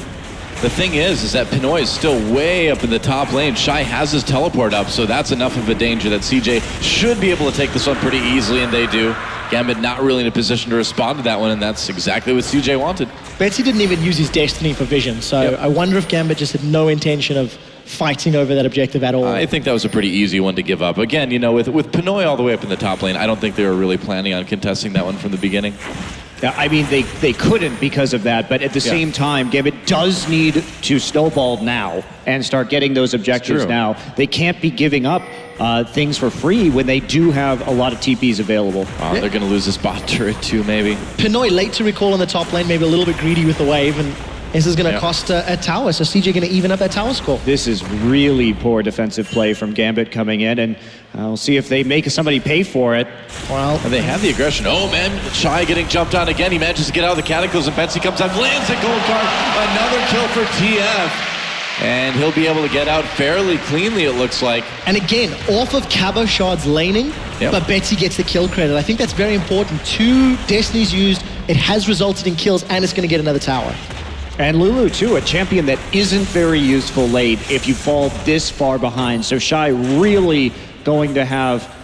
The thing is that Pinoy is still way up in the top lane. Shy has his teleport up, so that's enough of a danger that CJ should be able to take this one pretty easily, and they do. Gambit not really in a position to respond to that one, and that's exactly what CJ wanted. Betsy didn't even use his destiny for vision, so I wonder if Gambit just had no intention of fighting over that objective at all. I think that was a pretty easy one to give up. Again, with Pinoy all the way up in the top lane, I don't think they were really planning on contesting that one from the beginning. Yeah, I mean, they couldn't because of that, but at the same time, Gambit does need to snowball now and start getting those objectives now. They can't be giving up things for free when they do have a lot of TPs available. They're going to lose this bot turret too, maybe. Pinoy late to recall on the top lane, maybe a little bit greedy with the wave, and this is going to cost a tower, so CJ going to even up that tower score. This is really poor defensive play from Gambit coming in, and we'll see if they make somebody pay for it. Well, and they have the aggression. Oh man, Shy getting jumped on again. He manages to get out of the Cataclysm. Betsy comes up, lands a gold card. Another kill for TF. And he'll be able to get out fairly cleanly, it looks like. And again, off of Cabo Shard's laning, but Betsy gets the kill credit. I think that's very important. 2 Destinies used, it has resulted in kills, and it's going to get another tower. And Lulu, too, a champion that isn't very useful late if you fall this far behind. So Shy really going to have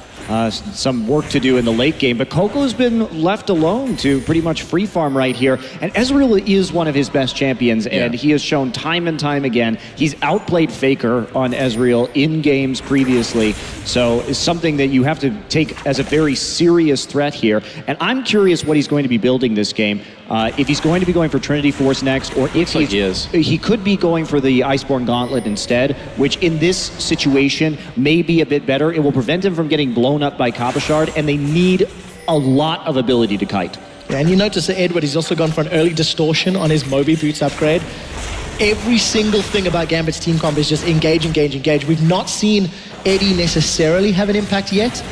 some work to do in the late game. But Coco's been left alone to pretty much free farm right here. And Ezreal is one of his best champions, and he has shown time and time again he's outplayed Faker on Ezreal in games previously. So it's something that you have to take as a very serious threat here. And I'm curious what he's going to be building this game. If he's going to be going for Trinity Force next, or if he could be going for the Iceborne Gauntlet instead, which in this situation may be a bit better. It will prevent him from getting blown up by Cabo Shard, and they need a lot of ability to kite. Yeah, and you notice that Edward, he's also gone for an early distortion on his Moby Boots upgrade. Every single thing about Gambit's team comp is just engage, engage, engage. We've not seen Eddie necessarily have an impact yet,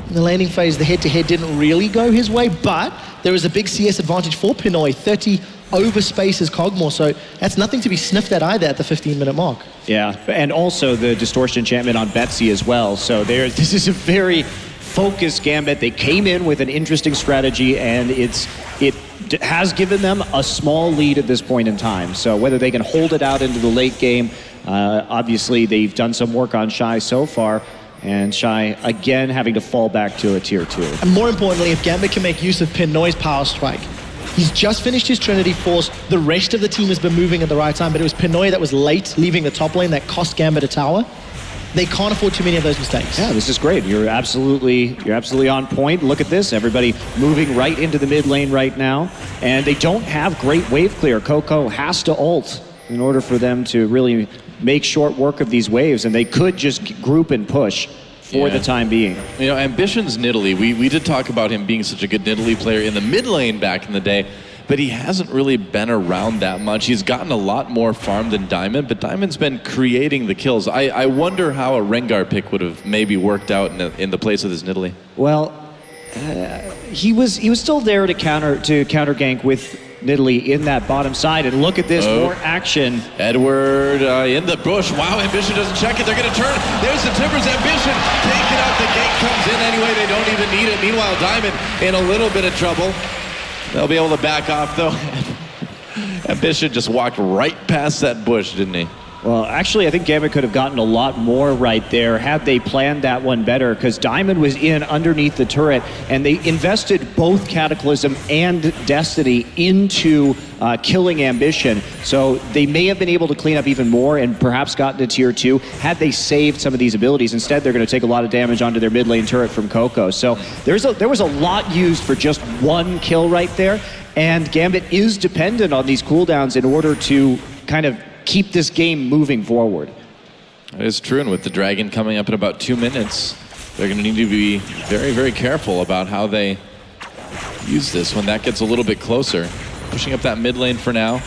In the laning phase, the head-to-head didn't really go his way, but there was a big CS advantage for Pinoy, 30 over Space's Cogmore, so that's nothing to be sniffed at either at the 15-minute mark. Yeah, and also the Distortion Enchantment on Betsy as well, so this is a very focused Gambit. They came in with an interesting strategy, and it has given them a small lead at this point in time, so whether they can hold it out into the late game, obviously they've done some work on Shy so far, and Shy again having to fall back to a tier 2. And more importantly, if Gambit can make use of Pinoy's Power Strike, he's just finished his Trinity Force. The rest of the team has been moving at the right time, but it was Pinoy that was late leaving the top lane that cost Gambit a tower. They can't afford too many of those mistakes. Yeah, this is great. You're absolutely on point. Look at this. Everybody moving right into the mid lane right now. And they don't have great wave clear. Coco has to ult in order for them to really make short work of these waves. And they could just group and push for the time being. You know, Ambition's Nidalee. We did talk about him being such a good Nidalee player in the mid lane back in the day, but he hasn't really been around that much. He's gotten a lot more farm than Diamond, but Diamond's been creating the kills. I wonder how a Rengar pick would have maybe worked out in the place of this Nidalee. Well, he was still there to counter gank with Nidalee in that bottom side, and look at this, more action. Edward in the bush. Wow, Ambition doesn't check it. They're going to turn. There's the Timbers. Ambition taken out. The gank comes in anyway. They don't even need it. Meanwhile, Diamond in a little bit of trouble. They'll be able to back off, though. Ambition just walked right past that bush, didn't he? Well, actually, I think Gambit could have gotten a lot more right there had they planned that one better, because Diamond was in underneath the turret, and they invested both Cataclysm and Destiny into killing Ambition. So they may have been able to clean up even more and perhaps gotten to tier 2 had they saved some of these abilities. Instead, they're going to take a lot of damage onto their mid lane turret from Coco. So there was a lot used for just one kill right there, and Gambit is dependent on these cooldowns in order to kind of keep this game moving forward. That is true, and with the Dragon coming up in about 2 minutes, they're going to need to be very, very careful about how they use this when that gets a little bit closer. Pushing up that mid lane for now.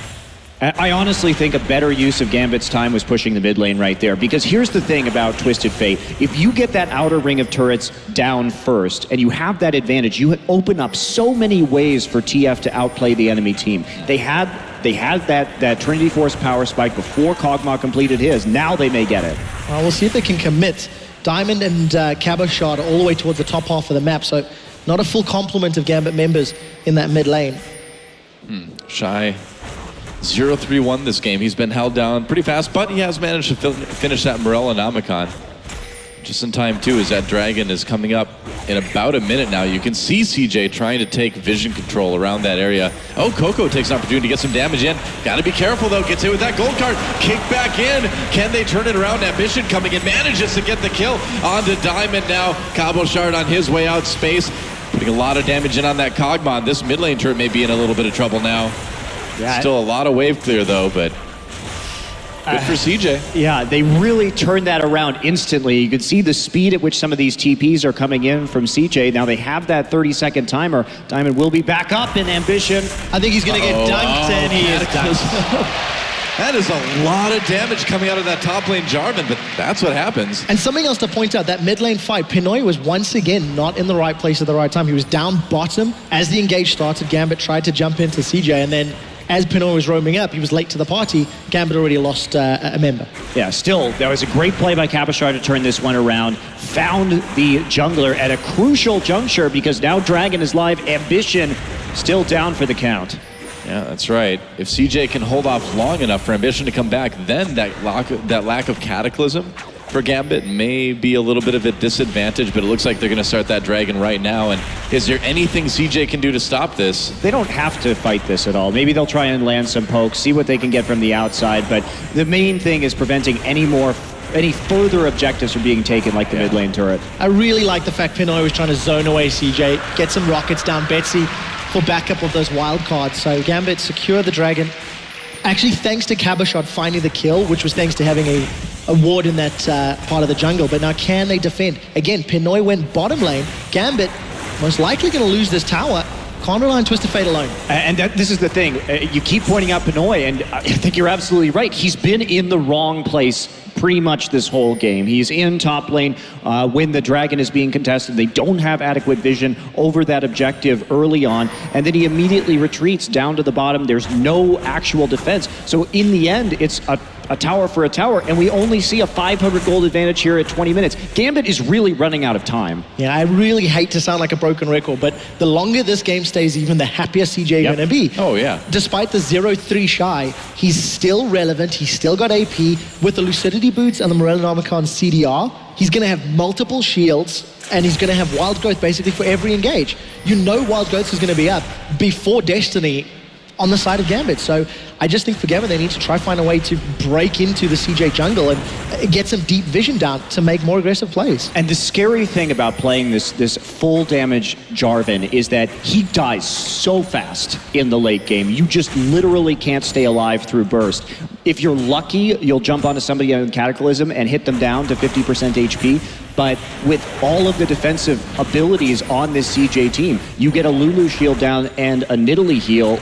I honestly think a better use of Gambit's time was pushing the mid lane right there, because here's the thing about Twisted Fate. If you get that outer ring of turrets down first, and you have that advantage, you open up so many ways for TF to outplay the enemy team. They had that Trinity Force power spike before Kog'Maw completed his. Now they may get it. Well, we'll see if they can commit. Diamond and Cabochard are all the way towards the top half of the map, so not a full complement of Gambit members in that mid lane. Shy 0-3-1 this game. He's been held down pretty fast, but he has managed to finish that Morella Namicon. Just in time, too, as that Dragon is coming up in about a minute now. You can see CJ trying to take vision control around that area. Oh, Coco takes an opportunity to get some damage in. Got to be careful, though. Gets hit with that gold card. Kick back in. Can they turn it around? Ambition coming in. Manages to get the kill onto Diamond now. Cabochard on his way out. Space putting a lot of damage in on that Kog'Maw. This mid lane turret may be in a little bit of trouble now. Yeah. Still a lot of wave clear, though, but good for CJ. Yeah, they really turned that around instantly. You can see the speed at which some of these TPs are coming in from CJ. Now they have that 30-second timer. Diamond will be back up in Ambition. I think he's going to get dunked, and he is dunked. That is a lot of damage coming out of that top lane Jarvan, but that's what happens. And something else to point out, that mid lane fight, Pinoy was once again not in the right place at the right time. He was down bottom. As the engage started, Gambit tried to jump into CJ, and then as Pinoy was roaming up, he was late to the party. Gambit already lost a member. Yeah, still, that was a great play by Cabochard to turn this one around. Found the jungler at a crucial juncture, because now Dragon is live. Ambition still down for the count. Yeah, that's right. If CJ can hold off long enough for Ambition to come back, then that lack of Cataclysm for Gambit may be a little bit of a disadvantage, but it looks like they're going to start that Dragon right now. And is there anything CJ can do to stop this? They don't have to fight this at all. Maybe they'll try and land some pokes, see what they can get from the outside, but the main thing is preventing any further objectives from being taken, like the mid lane turret. I really like the fact Pinoy was trying to zone away CJ, get some rockets down Betsy for backup of those wild cards. So Gambit secure the Dragon. Actually, thanks to Cabochard finding the kill, which was thanks to having a ward in that part of the jungle. But now can they defend? Again, Pinoy went bottom lane. Gambit most likely going to lose this tower. Can't rely on Twisted Fate alone. And this is the thing. You keep pointing out Pinoy, and I think you're absolutely right. He's been in the wrong place pretty much this whole game. He's in top lane when the dragon is being contested. They don't have adequate vision over that objective early on, and then he immediately retreats down to the bottom. There's no actual defense. So in the end, it's a tower for a tower, and we only see a 500 gold advantage here at 20 minutes. Gambit is really running out of time. Yeah, I really hate to sound like a broken record, but the longer this game stays, even the happier CJ going to be. Oh, yeah. Despite the 0-3 shy, he's still relevant. He's still got AP. With the Lucidity Boots and the Morellonomicon CDR, he's going to have multiple shields, and he's going to have Wild Growth basically for every engage. You know Wild Growth is going to be up before Destiny on the side of Gambit. So I just think for Gambit, they need to try find a way to break into the CJ jungle and get some deep vision down to make more aggressive plays. And the scary thing about playing this full damage Jarvan is that he dies so fast in the late game. You just literally can't stay alive through burst. If you're lucky, you'll jump onto somebody on Cataclysm and hit them down to 50% HP. But with all of the defensive abilities on this CJ team, you get a Lulu shield down and a Nidalee heal,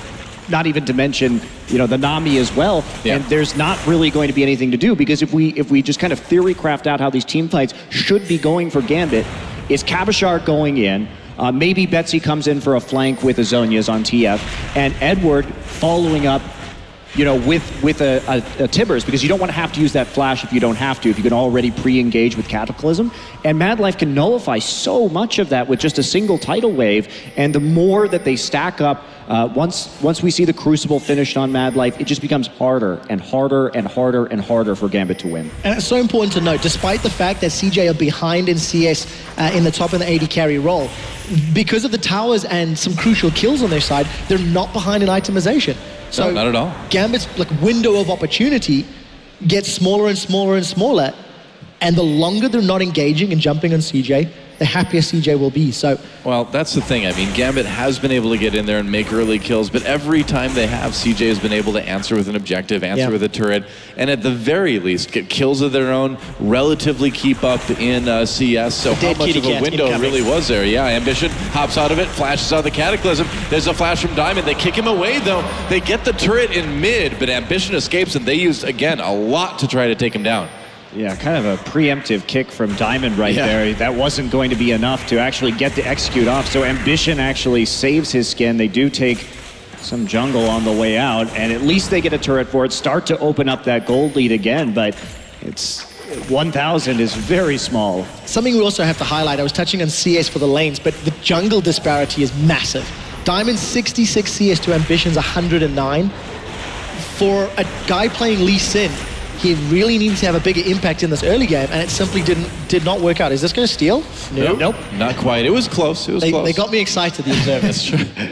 not even to mention, you know, the Nami as well. Yeah. And there's not really going to be anything to do, because if we just kind of theory craft out how these team fights should be going for Gambit, is Kabashar going in, maybe Betsy comes in for a flank with Azonias on TF, and Edward following up, you know, with a Tibbers, because you don't want to have to use that flash if you don't have to, if you can already pre-engage with Cataclysm. And Mad Life can nullify so much of that with just a single tidal wave, and the more that they stack up, once we see the Crucible finished on Mad Life, it just becomes harder and harder and harder and harder for Gambit to win. And it's so important to note, despite the fact that CJ are behind in CS in the top of the AD carry role, because of the towers and some crucial kills on their side, they're not behind in itemization. So no, not at all. Gambit's like window of opportunity gets smaller and smaller and smaller, and the longer they're not engaging and jumping on CJ, the happier CJ will be. So, well, that's the thing. I mean, Gambit has been able to get in there and make early kills, but every time they have, CJ has been able to answer with an objective, answer with a turret, and at the very least get kills of their own, relatively keep up in CS. So how much of a window really was there? Yeah, Ambition hops out of it, flashes out the Cataclysm. There's a flash from Diamond. They kick him away, though. They get the turret in mid, but Ambition escapes, and they used, again, a lot to try to take him down. Yeah, kind of a preemptive kick from Diamond right there. That wasn't going to be enough to actually get the execute off. So Ambition actually saves his skin. They do take some jungle on the way out, and at least they get a turret for it, start to open up that gold lead again, but it's 1,000 is very small. Something we also have to highlight, I was touching on CS for the lanes, but the jungle disparity is massive. Diamond's 66 CS to Ambition's 109. For a guy playing Lee Sin, he really needs to have a bigger impact in this early game, and it simply did not work out. Is this going to steal? Nope. Not quite. It was close. It was close. They got me excited, the observers. That's true.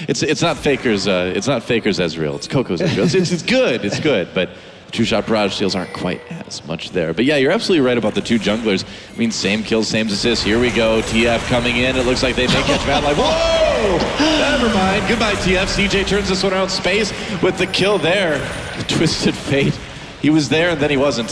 It's not Faker's. It's not Faker's Ezreal. It's Coco's Ezreal. It's good. It's good, but True Shot Barrage steals aren't quite as much there. But yeah, you're absolutely right about the two junglers. I mean, same kills, same assists. Here we go. TF coming in. It looks like they may catch Mad Life. Whoa! Never mind. Goodbye, TF. CJ turns this one around. Space with the kill there. Twisted Fate. He was there and then he wasn't.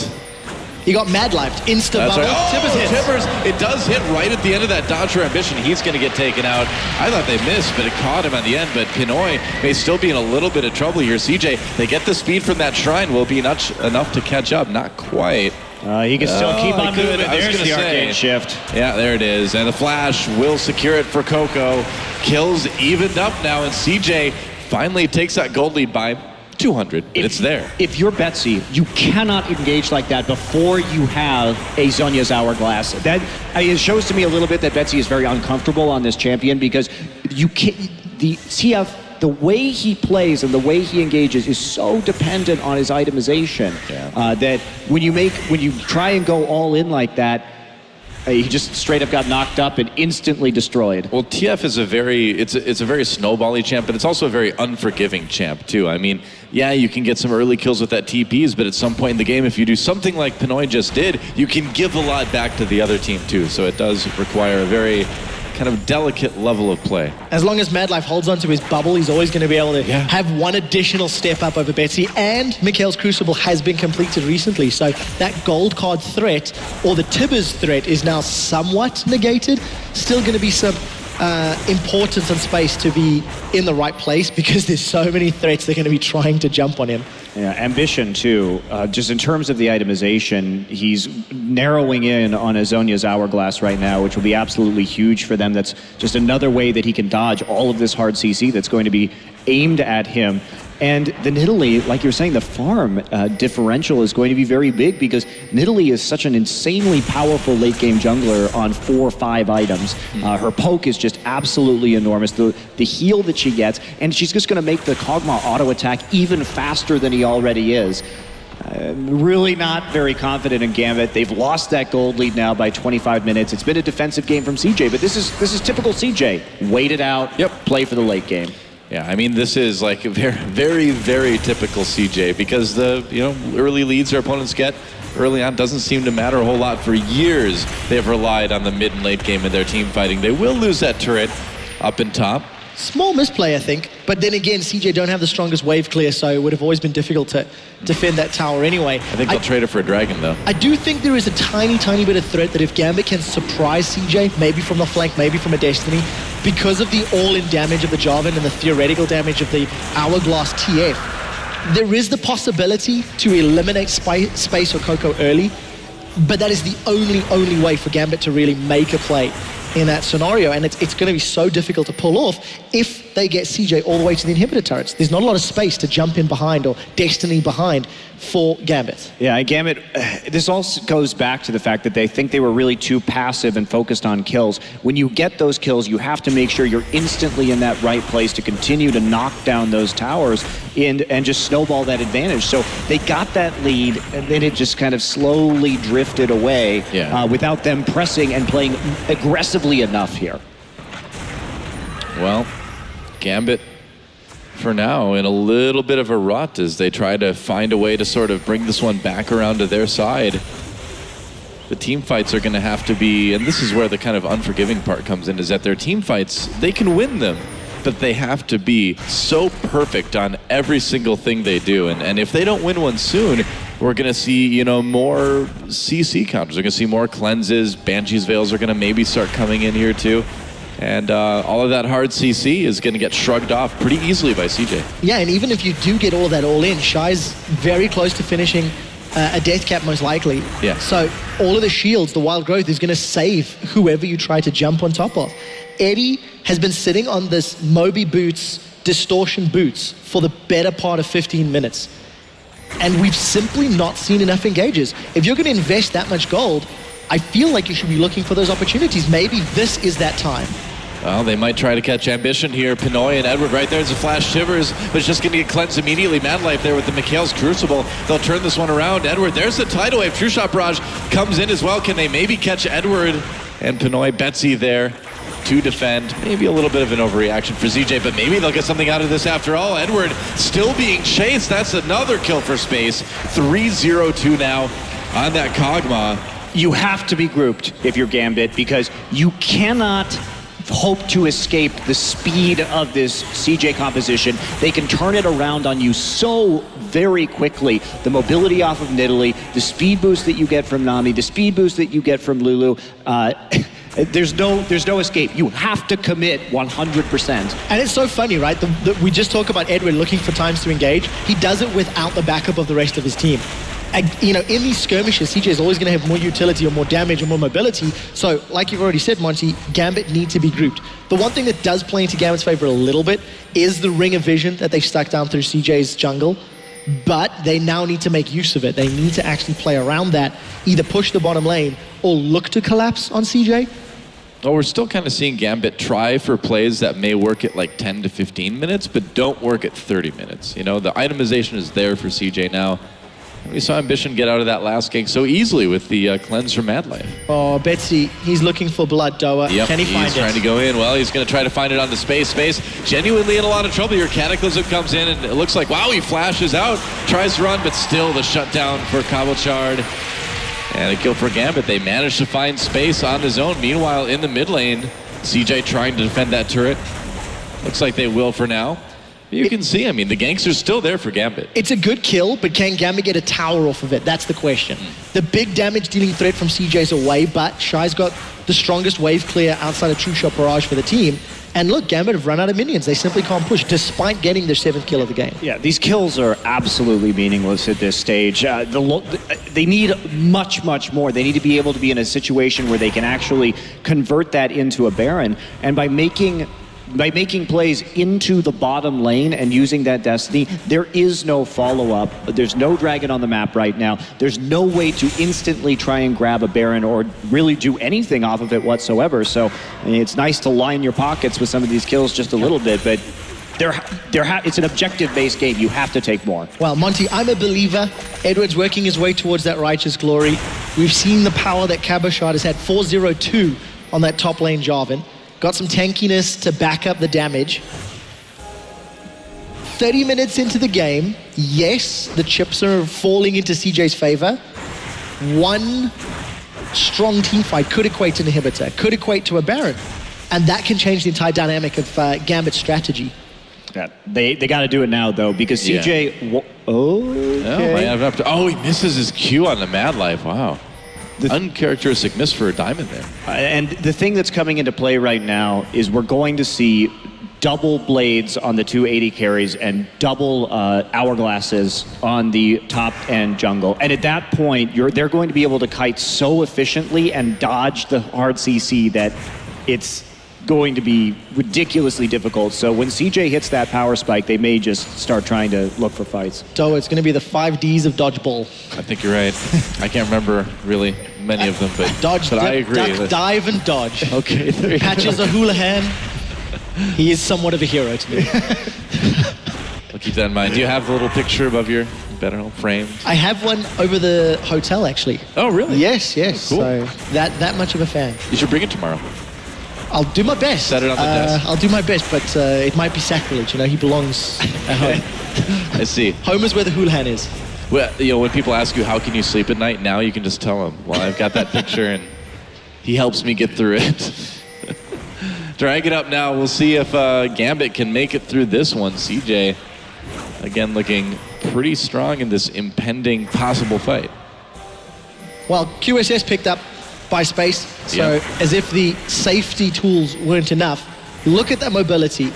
He got Mad Lifed. Insta bubble. Right. Oh, Tibbers. It does hit right at the end of that dodge for Ambition. He's going to get taken out. I thought they missed, but it caught him at the end. But Pinoy may still be in a little bit of trouble here. CJ, they get the speed from that shrine. Will be enough to catch up. Not quite. He can still keep on moving. There's the arcane shift. Yeah, there it is. And the flash will secure it for Coco. Kills evened up now, and CJ finally takes that gold lead by 200, it's there. If you're Betsy, you cannot engage like that before you have a Zhonya's Hourglass. That it shows to me a little bit that Betsy is very uncomfortable on this champion, because you can't, the TF, the way he plays and the way he engages is so dependent on his itemization that when you try and go all in like that, he just straight up got knocked up and instantly destroyed. Well, TF is a very snowbally champ, but it's also a very unforgiving champ too. I mean, yeah, you can get some early kills with that TPs, but at some point in the game, if you do something like Pinoy just did, you can give a lot back to the other team too. So it does require a very kind of delicate level of play. As long as Mad Life holds onto his bubble, he's always going to be able to have one additional step up over Betsy, and Mikhail's Crucible has been completed recently, so that gold card threat, or the Tibbers threat, is now somewhat negated. Still going to be some importance and space to be in the right place because there's so many threats they're going to be trying to jump on him. Yeah, ambition too. Just in terms of the itemization, he's narrowing in on Azonia's hourglass right now, which will be absolutely huge for them. That's just another way that he can dodge all of this hard CC that's going to be aimed at him. And the Nidalee, like you're saying, the farm differential is going to be very big because Nidalee is such an insanely powerful late game jungler on 4 or 5 items. Her poke is just absolutely enormous. The heal that she gets, and she's just going to make the Kog'Maw auto attack even faster than he already is. Really not very confident in Gambit. They've lost that gold lead now by 25 minutes. It's been a defensive game from CJ, but this is typical CJ. Wait it out, play for the late game. Yeah, I mean, this is like a very, very typical CJ because the early leads our opponents get early on doesn't seem to matter a whole lot. For years, they've relied on the mid and late game in their team fighting. They will lose that turret up and top. Small misplay, I think. But then again, CJ don't have the strongest wave clear, so it would have always been difficult to defend that tower anyway. I think they'll trade it for a dragon, though. I do think there is a tiny, tiny bit of threat that if Gambit can surprise CJ, maybe from the flank, maybe from a Destiny, because of the all-in damage of the Jarvan and the theoretical damage of the Hourglass TF, there is the possibility to eliminate Space or Coco early, but that is the only way for Gambit to really make a play in that scenario, and it's going to be so difficult to pull off if they get CJ all the way to the inhibitor turrets. There's not a lot of space to jump in behind or Destiny behind for Gambit. Yeah, Gambit, this also goes back to the fact that they think they were really too passive and focused on kills. When you get those kills, you have to make sure you're instantly in that right place to continue to knock down those towers and just snowball that advantage. So they got that lead, and then it just kind of slowly drifted away without them pressing and playing aggressively enough here. Well, Gambit, for now, in a little bit of a rut as they try to find a way to sort of bring this one back around to their side. The team fights are going to have to be, and this is where the kind of unforgiving part comes in, is that their team fights, they can win them, but they have to be so perfect on every single thing they do. And if they don't win one soon, we're going to see, more CC counters. We're going to see more cleanses. Banshee's Veils are going to maybe start coming in here too. And all of that hard CC is going to get shrugged off pretty easily by CJ. Yeah, and even if you do get all of that all in, Shy's very close to finishing a death cap most likely. Yeah. So all of the shields, the wild growth is going to save whoever you try to jump on top of. Eddie has been sitting on this Moby boots, distortion boots for the better part of 15 minutes. And we've simply not seen enough engages. If you're going to invest that much gold, I feel like you should be looking for those opportunities. Maybe this is that time. Well, they might try to catch Ambition here. Pinoy and Edward right there. There's a flash Shivers, but it's just going to get cleansed immediately. Mad Life there with the Mikhail's Crucible. They'll turn this one around. Edward, there's the tidal wave. True Shot Barrage comes in as well. Can they maybe catch Edward? And Pinoy, Betsy there to defend. Maybe a little bit of an overreaction for ZJ, but maybe they'll get something out of this after all. Edward still being chased. That's another kill for Space. 3-0-2 now on that Kog'Maw. You have to be grouped if you're Gambit because you cannot hope to escape the speed of this CJ composition. They can turn it around on you so very quickly. The mobility off of Nidalee, the speed boost that you get from Nami, the speed boost that you get from Lulu, there's no escape. You have to commit 100%. And it's so funny, right? We just talk about Edward looking for times to engage. He does it without the backup of the rest of his team. And, in these skirmishes, CJ is always going to have more utility or more damage or more mobility. So, like you've already said, Monty, Gambit need to be grouped. The one thing that does play into Gambit's favor a little bit is the ring of vision that they've stuck down through CJ's jungle. But they now need to make use of it. They need to actually play around that, either push the bottom lane or look to collapse on CJ. Well, we're still kind of seeing Gambit try for plays that may work at like 10 to 15 minutes, but don't work at 30 minutes. The itemization is there for CJ now. We saw Ambition get out of that last gank so easily with the cleanse from Mad Life. Oh, Betsy, he's looking for blood, Doa. Yep, Can he find it? He's trying to go in. Well, he's going to try to find it onto Space. Space genuinely in a lot of trouble here. Cataclysm comes in, and it looks like, wow, he flashes out. Tries to run, but still the shutdown for Cabochard. And a kill for Gambit. They managed to find Space on his own. Meanwhile, in the mid lane, CJ trying to defend that turret. Looks like they will for now. You can see, I mean, the gangster's still there for Gambit. It's a good kill, but can Gambit get a tower off of it? That's the question. The big damage dealing threat from CJ's away, but Shy's got the strongest wave clear outside of True Shot Barrage for the team. And look, Gambit have run out of minions. They simply can't push, despite getting their 7th kill of the game. Yeah, these kills are absolutely meaningless at this stage. They need much, much more. They need to be able to be in a situation where they can actually convert that into a Baron. And by making plays into the bottom lane and using that Destiny, there is no follow-up. There's no Dragon on the map right now. There's no way to instantly try and grab a Baron or really do anything off of it whatsoever. So I mean, it's nice to line your pockets with some of these kills just a little bit, but it's an objective-based game. You have to take more. Well, Monty, I'm a believer. Edward's working his way towards that righteous glory. We've seen the power that Cabochard has had 4-0-2 on that top lane Jarvan. Got some tankiness to back up the damage. 30 minutes into the game, yes, the chips are falling into CJ's favor. One strong team fight could equate to an inhibitor, could equate to a Baron. And that can change the entire dynamic of Gambit's strategy. Yeah, they got to do it now, though, because CJ... Yeah. Oh, he misses his Q on the Mad Life. Wow. Uncharacteristic miss for a Diamond there. And the thing that's coming into play right now is we're going to see double blades on the 280 carries and double hourglasses on the top end jungle. And at that point, they're going to be able to kite so efficiently and dodge the hard CC that it's going to be ridiculously difficult. So when CJ hits that power spike, they may just start trying to look for fights. So it's going to be the 5 Ds of dodgeball. I think you're right. I can't remember really many of them, but, dodge, I agree. Duck, dive, and dodge. Okay, there you Patches go. a Houlihan. He is somewhat of a hero to me. I'll keep that in mind. Do you have the little picture above your bed framed? I have one over the hotel, actually. Oh, really? Yes, yes. Oh, cool. So that much of a fan. You should bring it tomorrow. I'll do my best. Set it on the desk. I'll do my best, but it might be sacrilege. You know, he belongs at home. I see. Home is where the Houlihan is. Well, you know, when people ask you how can you sleep at night, now you can just tell them, well, I've got that picture and he helps me get through it. Drag it up now. We'll see if Gambit can make it through this one. CJ, again, looking pretty strong in this impending possible fight. Well, QSS picked up by space, so as if the safety tools weren't enough. Look at that mobility.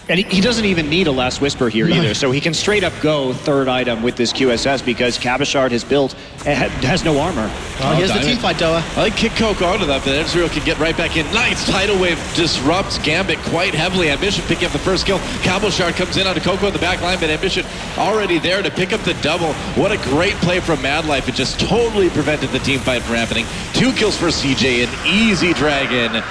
And he doesn't even need a Last Whisper here either, so he can straight up go 3rd item with this QSS because Cabochard has built, has no armor. Here's the team fight, Doa. I like kick Coco onto that, but Ezreal can get right back in. Nice tidal wave disrupts Gambit quite heavily. Ambition picking up the first kill. Cabochard comes in onto Coco in the back line, but Ambition already there to pick up the double. What a great play from Mad Life. It just totally prevented the team fight from happening. 2 kills for CJ, an easy dragon.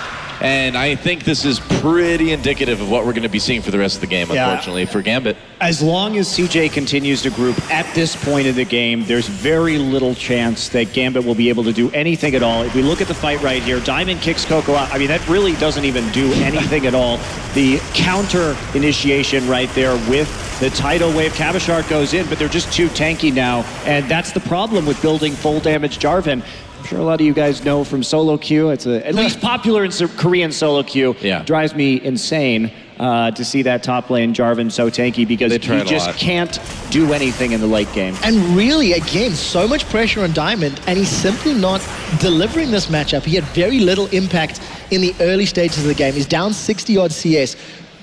And I think this is pretty indicative of what we're going to be seeing for the rest of the game, unfortunately, for Gambit. As long as CJ continues to group at this point in the game, there's very little chance that Gambit will be able to do anything at all. If we look at the fight right here, Diamond kicks Coco out. I mean, that really doesn't even do anything at all. The counter initiation right there with the tidal wave. Cabochard goes in, but they're just too tanky now. And that's the problem with building full damage Jarvan. I'm sure a lot of you guys know from solo queue. It's at least popular in Korean solo queue. Yeah. Drives me insane to see that top lane Jarvan so tanky because he just can't do anything in the late game. And really, again, so much pressure on Diamond, and he's simply not delivering this matchup. He had very little impact in the early stages of the game. He's down 60-odd CS.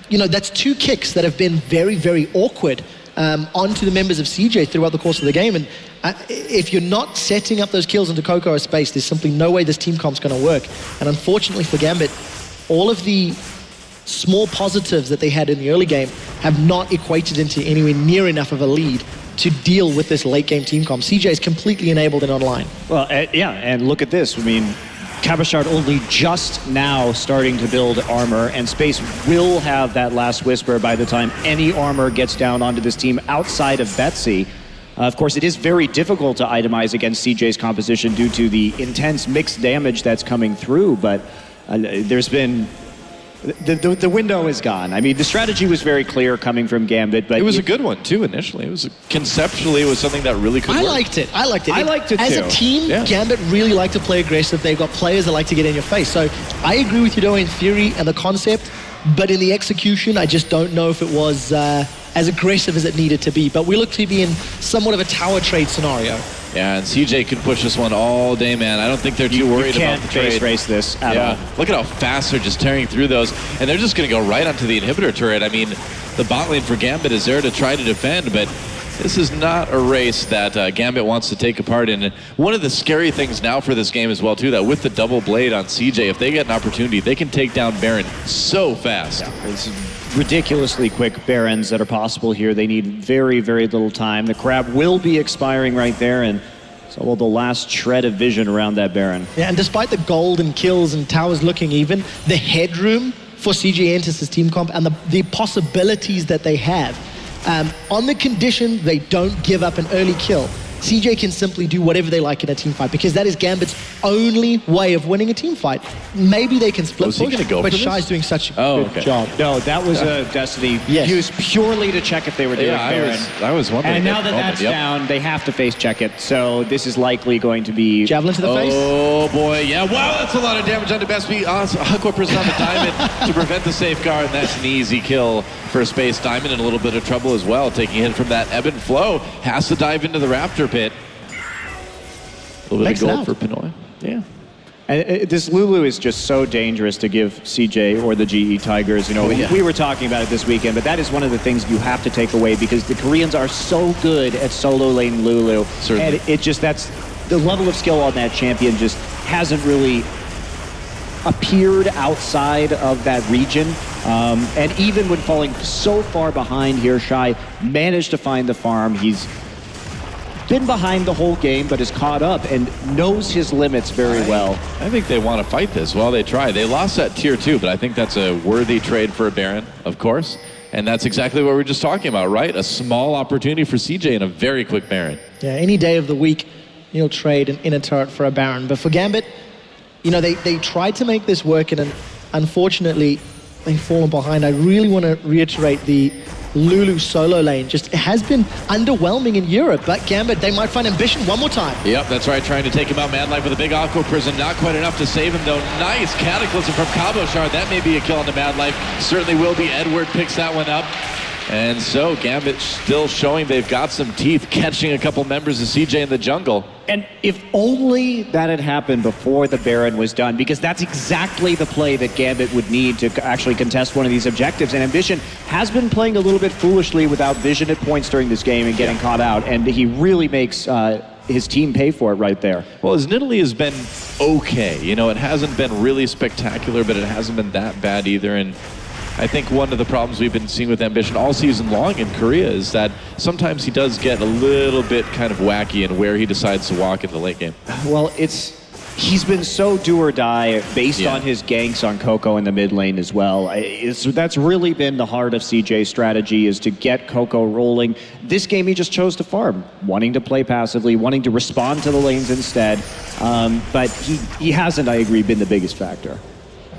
You know, that's 2 kicks that have been very, very awkward onto the members of CJ throughout the course of the game. And if you're not setting up those kills into Coco's space, there's simply no way this team comp's going to work. And unfortunately for Gambit, all of the small positives that they had in the early game have not equated into anywhere near enough of a lead to deal with this late game team comp. CJ is completely enabled and online. Well, yeah, and look at this. I mean, Cabochard only just now starting to build armor, and Space will have that Last Whisper by the time any armor gets down onto this team outside of Betsy. Of course, it is very difficult to itemize against CJ's composition due to the intense mixed damage that's coming through, but there's been the window is gone. I mean, the strategy was very clear coming from Gambit, but it was a good one too initially. It was conceptually it was something that really could work. I liked it. I liked it As too. a team, Yeah. Gambit really like to play aggressive. They've got players that like to get in your face. So I agree with you though in theory and the concept, but in the execution, I just don't know if it was as aggressive as it needed to be. But we look to be in somewhat of a tower trade scenario. Yeah, and CJ could push this one all day, man. I don't think they're too worried about the trade. You can't face race this at all. Look at how fast they're just tearing through those. And they're just going to go right onto the inhibitor turret. I mean, the bot lane for Gambit is there to try to defend, but this is not a race that Gambit wants to take apart in. And one of the scary things now for this game as well, too, that with the double blade on CJ, if they get an opportunity, they can take down Baron so fast. Yeah, it's ridiculously quick Barons that are possible here. They need very, very little time. The crab will be expiring right there, and so will the last shred of vision around that Baron. Yeah, and despite the gold and kills and towers looking even, the headroom for CJ Entus' team comp and the possibilities that they have, on the condition they don't give up an early kill, CJ can simply do whatever they like in a team fight because that is Gambit's only way of winning a team fight. Maybe they can split push, but Shy's doing such a good job. No, that was a Destiny used purely to check if they were doing Baron. I was wondering. And now that that's down, they have to face check it. So this is likely going to be Javelin to the face. Oh boy, yeah, wow, that's a lot of damage onto Besby. Aqua Prison on the Diamond to prevent the safeguard, and that's an easy kill for Space Diamond, in a little bit of trouble as well, taking a hit from that ebb and flow. Has to dive into the Raptor pit. A little bit of gold for Pinoy. Yeah. And this Lulu is just so dangerous to give CJ or the GE Tigers. You know, we were talking about it this weekend, but that is one of the things you have to take away because the Koreans are so good at solo lane Lulu. Certainly. And it just, that's the level of skill on that champion just hasn't really appeared outside of that region. And even when falling so far behind here, Shy managed to find the farm. He's been behind the whole game, but has caught up and knows his limits very well. I think they want to fight this. Well, they try. They lost that tier 2, but I think that's a worthy trade for a Baron, of course. And that's exactly what we were just talking about, right? A small opportunity for CJ and a very quick Baron. Yeah, any day of the week, you'll trade an inner turret for a Baron. But for Gambit, you know, they tried to make this work, and unfortunately, they've fallen behind. I really want to reiterate the Lulu solo lane. Just it has been underwhelming in Europe, but Gambit, they might find ambition one more time. Yep, that's right, trying to take him out. Mad Life with a big Aqua Prison. Not quite enough to save him, though. Nice Cataclysm from Cabo Shard. That may be a kill on the Mad Life. Certainly will be. Edward picks that one up. And so Gambit still showing they've got some teeth, catching a couple members of CJ in the jungle. And if only that had happened before the Baron was done, because that's exactly the play that Gambit would need to actually contest one of these objectives. And Ambition has been playing a little bit foolishly without vision at points during this game and getting caught out. And he really makes his team pay for it right there. Well, his Nidalee has been okay. You know, it hasn't been really spectacular, but it hasn't been that bad either. And I think one of the problems we've been seeing with Ambition all season long in Korea is that sometimes he does get a little bit kind of wacky in where he decides to walk in the late game. Well, he's been so do or die based on his ganks on Coco in the mid lane as well. That's really been the heart of CJ's strategy, is to get Coco rolling. This game he just chose to farm, wanting to play passively, wanting to respond to the lanes instead. But he hasn't, I agree, been the biggest factor.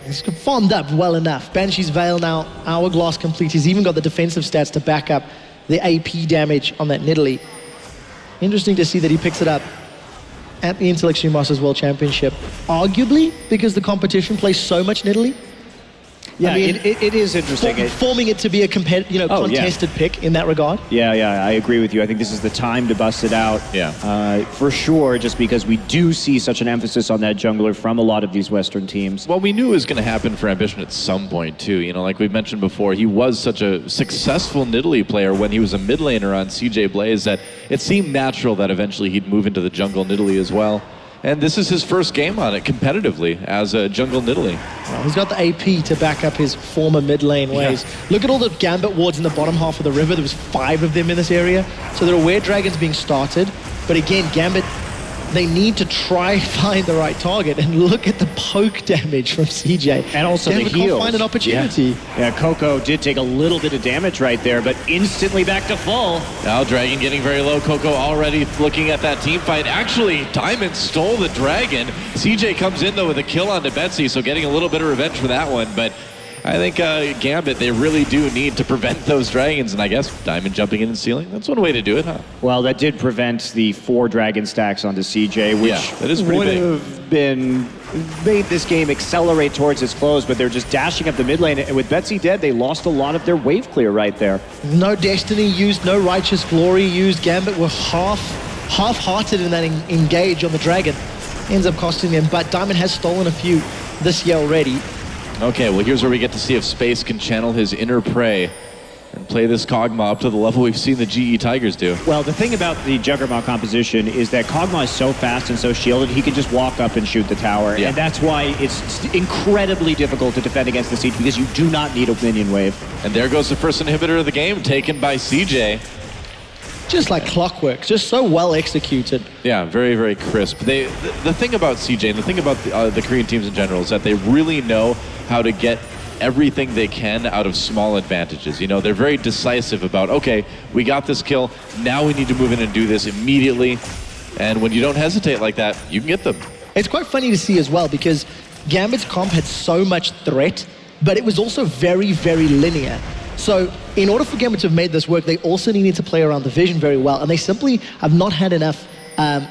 He's farmed up well enough. Banshee's Veil now, Hourglass complete. He's even got the defensive stats to back up the AP damage on that Nidalee. Interesting to see that he picks it up at the Intellectual Masters World Championship. Arguably, because the competition plays so much Nidalee. Yeah, I mean, it is interesting. Forming it to be a contested pick in that regard. Yeah, I agree with you. I think this is the time to bust it out. Yeah. For sure, just because we do see such an emphasis on that jungler from a lot of these Western teams. Well, we knew it was going to happen for Ambition at some point, too. You know, like we've mentioned before, he was such a successful Nidalee player when he was a mid laner on CJ Blaze that it seemed natural that eventually he'd move into the jungle Nidalee as well. And this is his first game on it competitively as a jungle Nidalee. Well, he's got the AP to back up his former mid lane ways. Look at all the Gambit wards in the bottom half of the river. There was 5 of them in this area. So there are Were Dragons being started. But again, Gambit, they need to try find the right target. And look at the poke damage from CJ. And also Gambit the heals. can't find an opportunity. Yeah, Coco did take a little bit of damage right there, but instantly back to full. Now Dragon getting very low. Coco already looking at that team fight. Actually, Diamond stole the Dragon. CJ comes in, though, with a kill onto Betsy, so getting a little bit of revenge for that one. But I think Gambit, they really do need to prevent those dragons, and I guess Diamond jumping in and stealing, that's one way to do it, huh? Well, that did prevent the 4 dragon stacks onto CJ, which that is pretty would big. have been made this game accelerate towards its close, but they're just dashing up the mid lane, and with Betsy dead, they lost a lot of their wave clear right there. No Destiny used, no Righteous Glory used. Gambit were half-hearted in that engage on the dragon. Ends up costing them, but Diamond has stolen a few this year already. Okay, well here's where we get to see if Space can channel his inner prey and play this Kog'Maw up to the level we've seen the GE Tigers do. Well, the thing about the Juggernaut composition is that Kog'Maw is so fast and so shielded, he can just walk up and shoot the tower. Yeah. And that's why it's incredibly difficult to defend against the Siege, because you do not need a minion wave. And there goes the first inhibitor of the game, taken by CJ. Just like clockwork, just so well executed. Yeah, very, very crisp. The thing about CJ and the thing about the Korean teams in general is that they really know how to get everything they can out of small advantages. You know, they're very decisive about, okay, we got this kill, now we need to move in and do this immediately. And when you don't hesitate like that, you can get them. It's quite funny to see as well, because Gambit's comp had so much threat, but it was also very, very linear. So in order for Gambit to have made this work, they also needed to play around the vision very well, and they simply have not had enough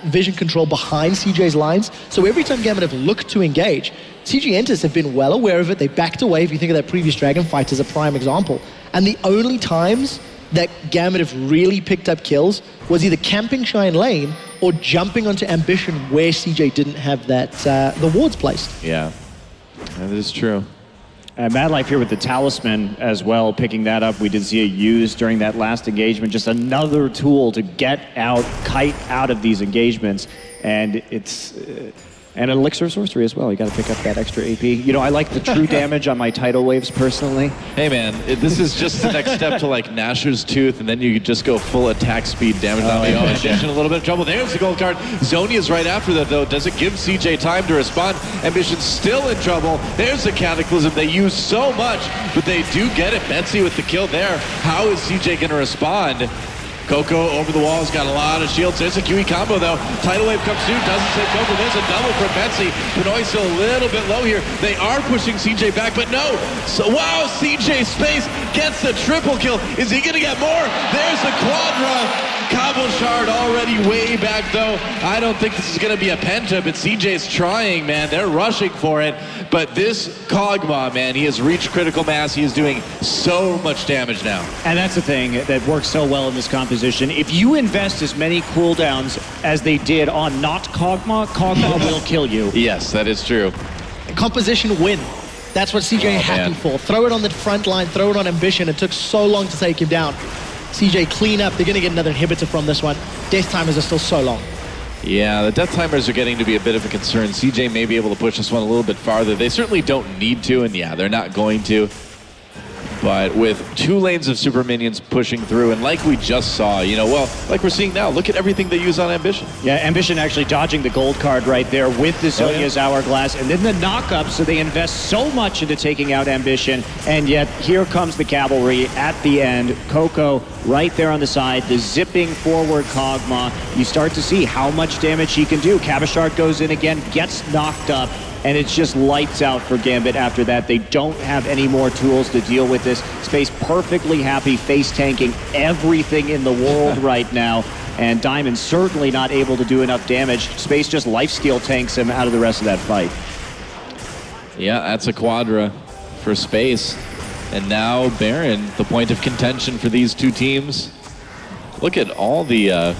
vision control behind CJ's lines. So every time Gambit have looked to engage, CJ Entus have been well aware of it. They backed away. If you think of that previous Dragon fight as a prime example. And the only times that Gambit have really picked up kills was either camping Shine Lane or jumping onto Ambition where CJ didn't have that the wards placed. Yeah, that is true. Mad Life here with the Talisman as well, picking that up. We did see it used during that last engagement, just another tool to get out, kite out of these engagements. And it's and an elixir of sorcery as well. You got to pick up that extra AP. You know, I like the true damage on my tidal waves personally. Hey man, this is just the next step to like Nashor's Tooth, and then you could just go full attack speed damage on the Ambition. A little bit of trouble. There's the gold card. Zonia's right after that though. Does it give CJ time to respond? Ambition's still in trouble. There's the Cataclysm. They use so much, but they do get it. Betsy with the kill there. How is CJ going to respond? Coco over the wall has got a lot of shields. There's a QE combo though. Tidal Wave comes through, doesn't save Coco. There's a double for Betsy. Pinoy still a little bit low here. They are pushing CJ back, but no. So wow, CJ Space gets the triple kill. Is he gonna get more? There's the quadra. Cobble Shard already way back though. I don't think this is gonna be a penta, but CJ's trying, man. They're rushing for it. But this Kog'Maw, man, he has reached critical mass. He is doing so much damage now. And that's the thing that works so well in this composition. If you invest as many cooldowns as they did on not Kog'Maw, Kog'Maw will kill you. Yes, that is true. Composition win. That's what CJ happy for. Throw it on the front line, throw it on Ambition. It took so long to take him down. CJ clean up. They're going to get another inhibitor from this one. Death timers are still so long. Yeah, the death timers are getting to be a bit of a concern. CJ may be able to push this one a little bit farther. They certainly don't need to, and yeah, they're not going to. But with 2 lanes of super minions pushing through, and like we just saw, you know, well, like we're seeing now, look at everything they use on Ambition. Yeah, Ambition actually dodging the gold card right there with the Zonia's Hourglass, and then the knock-up, so they invest so much into taking out Ambition, and yet here comes the cavalry at the end. Coco right there on the side, the zipping forward Kog'Maw. You start to see how much damage he can do. Cabashard goes in again, gets knocked up, and it's just lights out for Gambit after that. They don't have any more tools to deal with this. Space perfectly happy, face tanking everything in the world right now. And Diamond certainly not able to do enough damage. Space just lifesteal tanks him out of the rest of that fight. Yeah, that's a quadra for Space. And now Baron, the point of contention for these two teams. Look at all the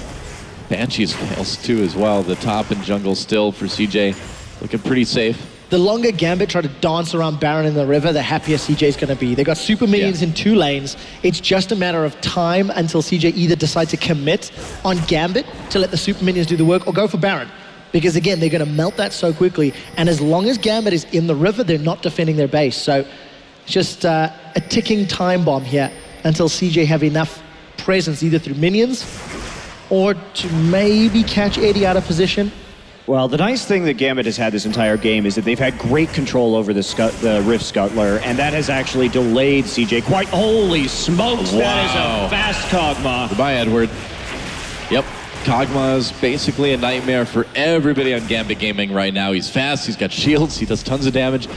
Banshees fails too as well. The top and jungle still for CJ. Looking pretty safe. The longer Gambit try to dance around Baron in the river, the happier CJ's going to be. They got super minions in 2 lanes. It's just a matter of time until CJ either decide to commit on Gambit to let the super minions do the work or go for Baron. Because again, they're going to melt that so quickly. And as long as Gambit is in the river, they're not defending their base. So it's just a ticking time bomb here until CJ have enough presence either through minions or to maybe catch Eddie out of position. Well, the nice thing that Gambit has had this entire game is that they've had great control over the Rift Scuttler, and that has actually delayed CJ quite. Holy smokes, that is a fast Kog'Maw. Goodbye, Edward. Yep, Kog'Maw is basically a nightmare for everybody on Gambit Gaming right now. He's fast, he's got shields, he does tons of damage.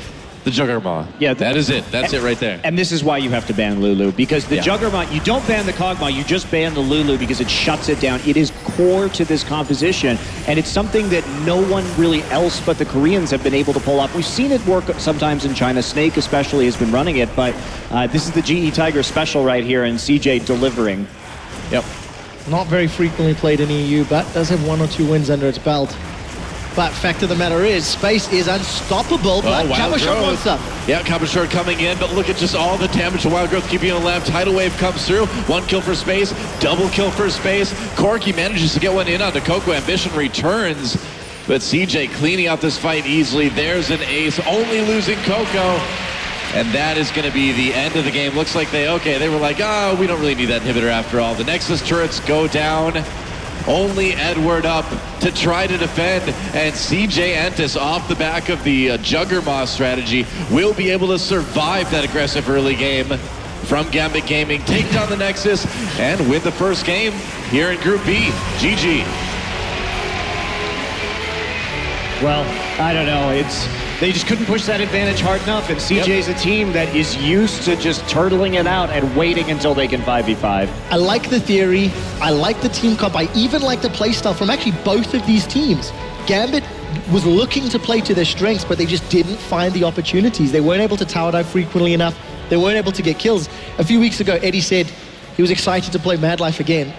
The Juggernaut. Yeah, that is it. That's it right there. And this is why you have to ban Lulu, because the Juggernaut, you don't ban the Kog'Maw, you just ban the Lulu because it shuts it down. It is core to this composition, and it's something that no one really else but the Koreans have been able to pull off. We've seen it work sometimes in China. Snake especially has been running it, but this is the GE Tiger special right here, and CJ delivering. Yep. Not very frequently played in EU, but does have 1 or 2 wins under its belt. But fact of the matter is, Space is unstoppable, but Cabochard wants some. Yeah, Cabochard coming in, but look at just all the damage to Wild Growth keeping on the left. Tidal Wave comes through, 1 kill for Space, double kill for Space. Corky manages to get one in onto Coco. Ambition returns, but CJ cleaning out this fight easily. There's an ace, only losing Coco. And that is going to be the end of the game. Looks like they were like, oh, we don't really need that inhibitor after all. The Nexus turrets go down. Only Edward up to try to defend, and CJ Entus off the back of the Juggernaut strategy will be able to survive that aggressive early game from Gambit Gaming, take down the Nexus, and win the first game here in Group B. GG. Well, I don't know. They just couldn't push that advantage hard enough, and CJ's a team that is used to just turtling it out and waiting until they can 5v5. I like the theory, I like the team comp, I even like the playstyle from actually both of these teams. Gambit was looking to play to their strengths, but they just didn't find the opportunities. They weren't able to tower dive frequently enough, they weren't able to get kills. A few weeks ago, Eddie said he was excited to play Mad Life again.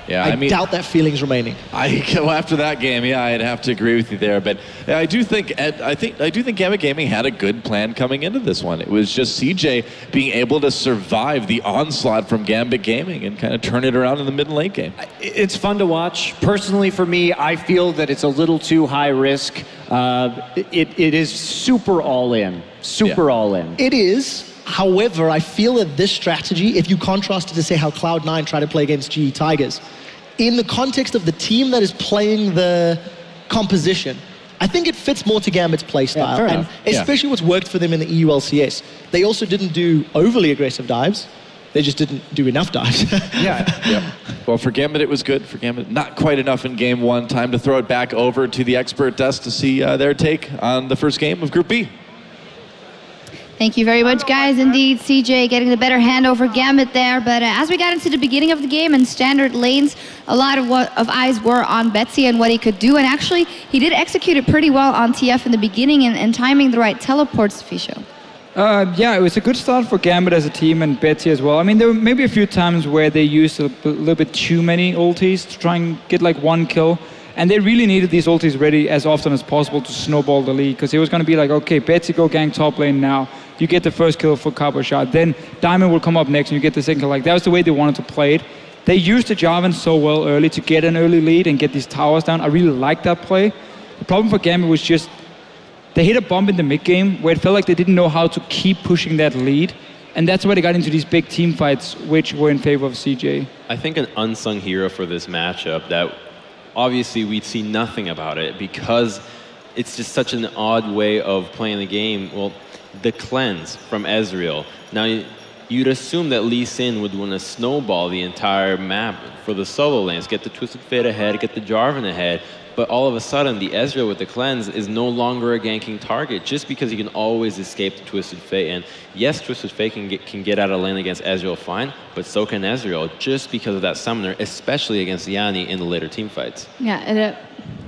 Yeah, I mean, doubt that feeling's remaining. After that game, yeah, I'd have to agree with you there. But I do think Gambit Gaming had a good plan coming into this one. It was just CJ being able to survive the onslaught from Gambit Gaming and kind of turn it around in the mid and late game. It's fun to watch. Personally, for me, I feel that it's a little too high risk. It is super all in. All in. It is. However, I feel that this strategy, if you contrast it to, say, how Cloud9 tried to play against GE Tigers, in the context of the team that is playing the composition, I think it fits more to Gambit's playstyle. Yeah, and especially what's worked for them in the EU LCS. They also didn't do overly aggressive dives. They just didn't do enough dives. Well, for Gambit, it was good. For Gambit, not quite enough in game one. Time to throw it back over to the expert desk to see their take on the first game of Group B. Thank you very much, guys. Indeed, CJ getting the better hand over Gambit there. But as we got into the beginning of the game and standard lanes, a lot of eyes were on Betsy and what he could do. And actually, he did execute it pretty well on TF in the beginning and timing the right teleports, Fisho. Yeah, it was a good start for Gambit as a team and Betsy as well. I mean, there were maybe a few times where they used a little bit too many ultis to try and get like 1 kill. And they really needed these ultis ready as often as possible to snowball the lead, because it was going to be like, okay, Betsy, go gank top lane now. You get the first kill for Cabochard. Then Diamond will come up next and you get the second kill. Like, that was the way they wanted to play it. They used the Jarvan so well early to get an early lead and get these towers down. I really liked that play. The problem for Gambit was just they hit a bump in the mid game where it felt like they didn't know how to keep pushing that lead. And that's why they got into these big team fights, which were in favor of CJ. I think an unsung hero for this matchup that obviously we'd see nothing about it because it's just such an odd way of playing the game. Well, the cleanse from Ezreal. Now, you'd assume that Lee Sin would want to snowball the entire map for the solo lanes, get the Twisted Fate ahead, get the Jarvan ahead, but all of a sudden the Ezreal with the cleanse is no longer a ganking target just because he can always escape the Twisted Fate. And yes, Twisted Fate can get out of lane against Ezreal fine, but so can Ezreal just because of that summoner, especially against Yanni in the later team fights. Yeah,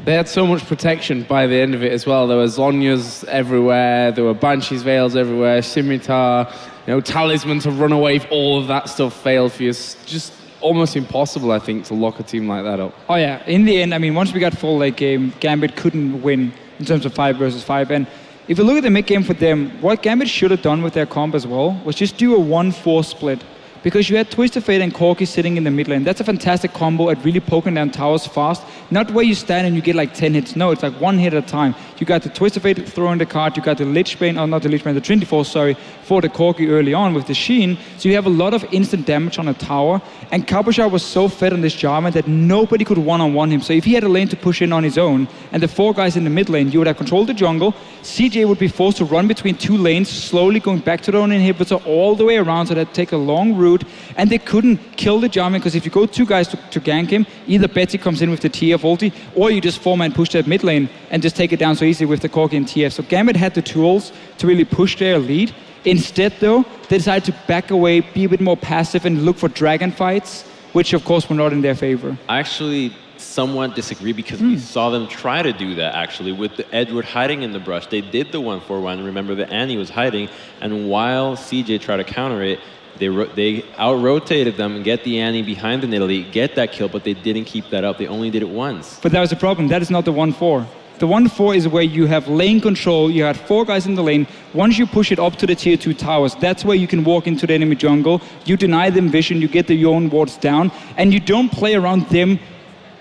they had so much protection by the end of it as well. There were Zhonya's everywhere, there were Banshee's Veils everywhere, Scimitar, Talisman to run away, all of that stuff failed for you. It's just almost impossible, I think, to lock a team like that up. Oh yeah, in the end, I mean, once we got full late game, Gambit couldn't win in terms of 5 versus 5. And if you look at the mid game for them, what Gambit should have done with their comp as well was just do a 1-4 split. Because you had Twisted Fate and Corki sitting in the mid lane. That's a fantastic combo at really poking down towers fast. Not where you stand and you get like 10 hits. No, it's like 1 hit at a time. You got the Twisted Fate throwing the card. You got the Lich Bane, or not the Lich Bane, the Trinity Force, sorry, for the Corki early on with the Sheen. So you have a lot of instant damage on a tower. And Cabochard was so fed on this Jarvan that nobody could one-on-one him. So if he had a lane to push in on his own, and the 4 guys in the mid lane, you would have controlled the jungle. CJ would be forced to run between 2 lanes, slowly going back to their own inhibitor all the way around, so that take a long route. And they couldn't kill the Jarvan, because if you go 2 guys to gank him, either Betsy comes in with the TF ulti, or you just 4-man push that mid lane and just take it down. So crazy with the Corki and TF. So Gambit had the tools to really push their lead. Instead, though, they decided to back away, be a bit more passive, and look for dragon fights, which of course were not in their favor. I actually somewhat disagree because we saw them try to do that actually with the Edward hiding in the brush. They did the 1-4-1. Remember that Annie was hiding, and while CJ tried to counter it, they out-rotated them and get the Annie behind the Nidalee, get that kill, but they didn't keep that up. They only did it once. But that was the problem. That is not the 1-4. The 1-4 is where you have lane control, you had 4 guys in the lane. Once you push it up to the tier 2 towers, that's where you can walk into the enemy jungle. You deny them vision, you get your own wards down, and you don't play around them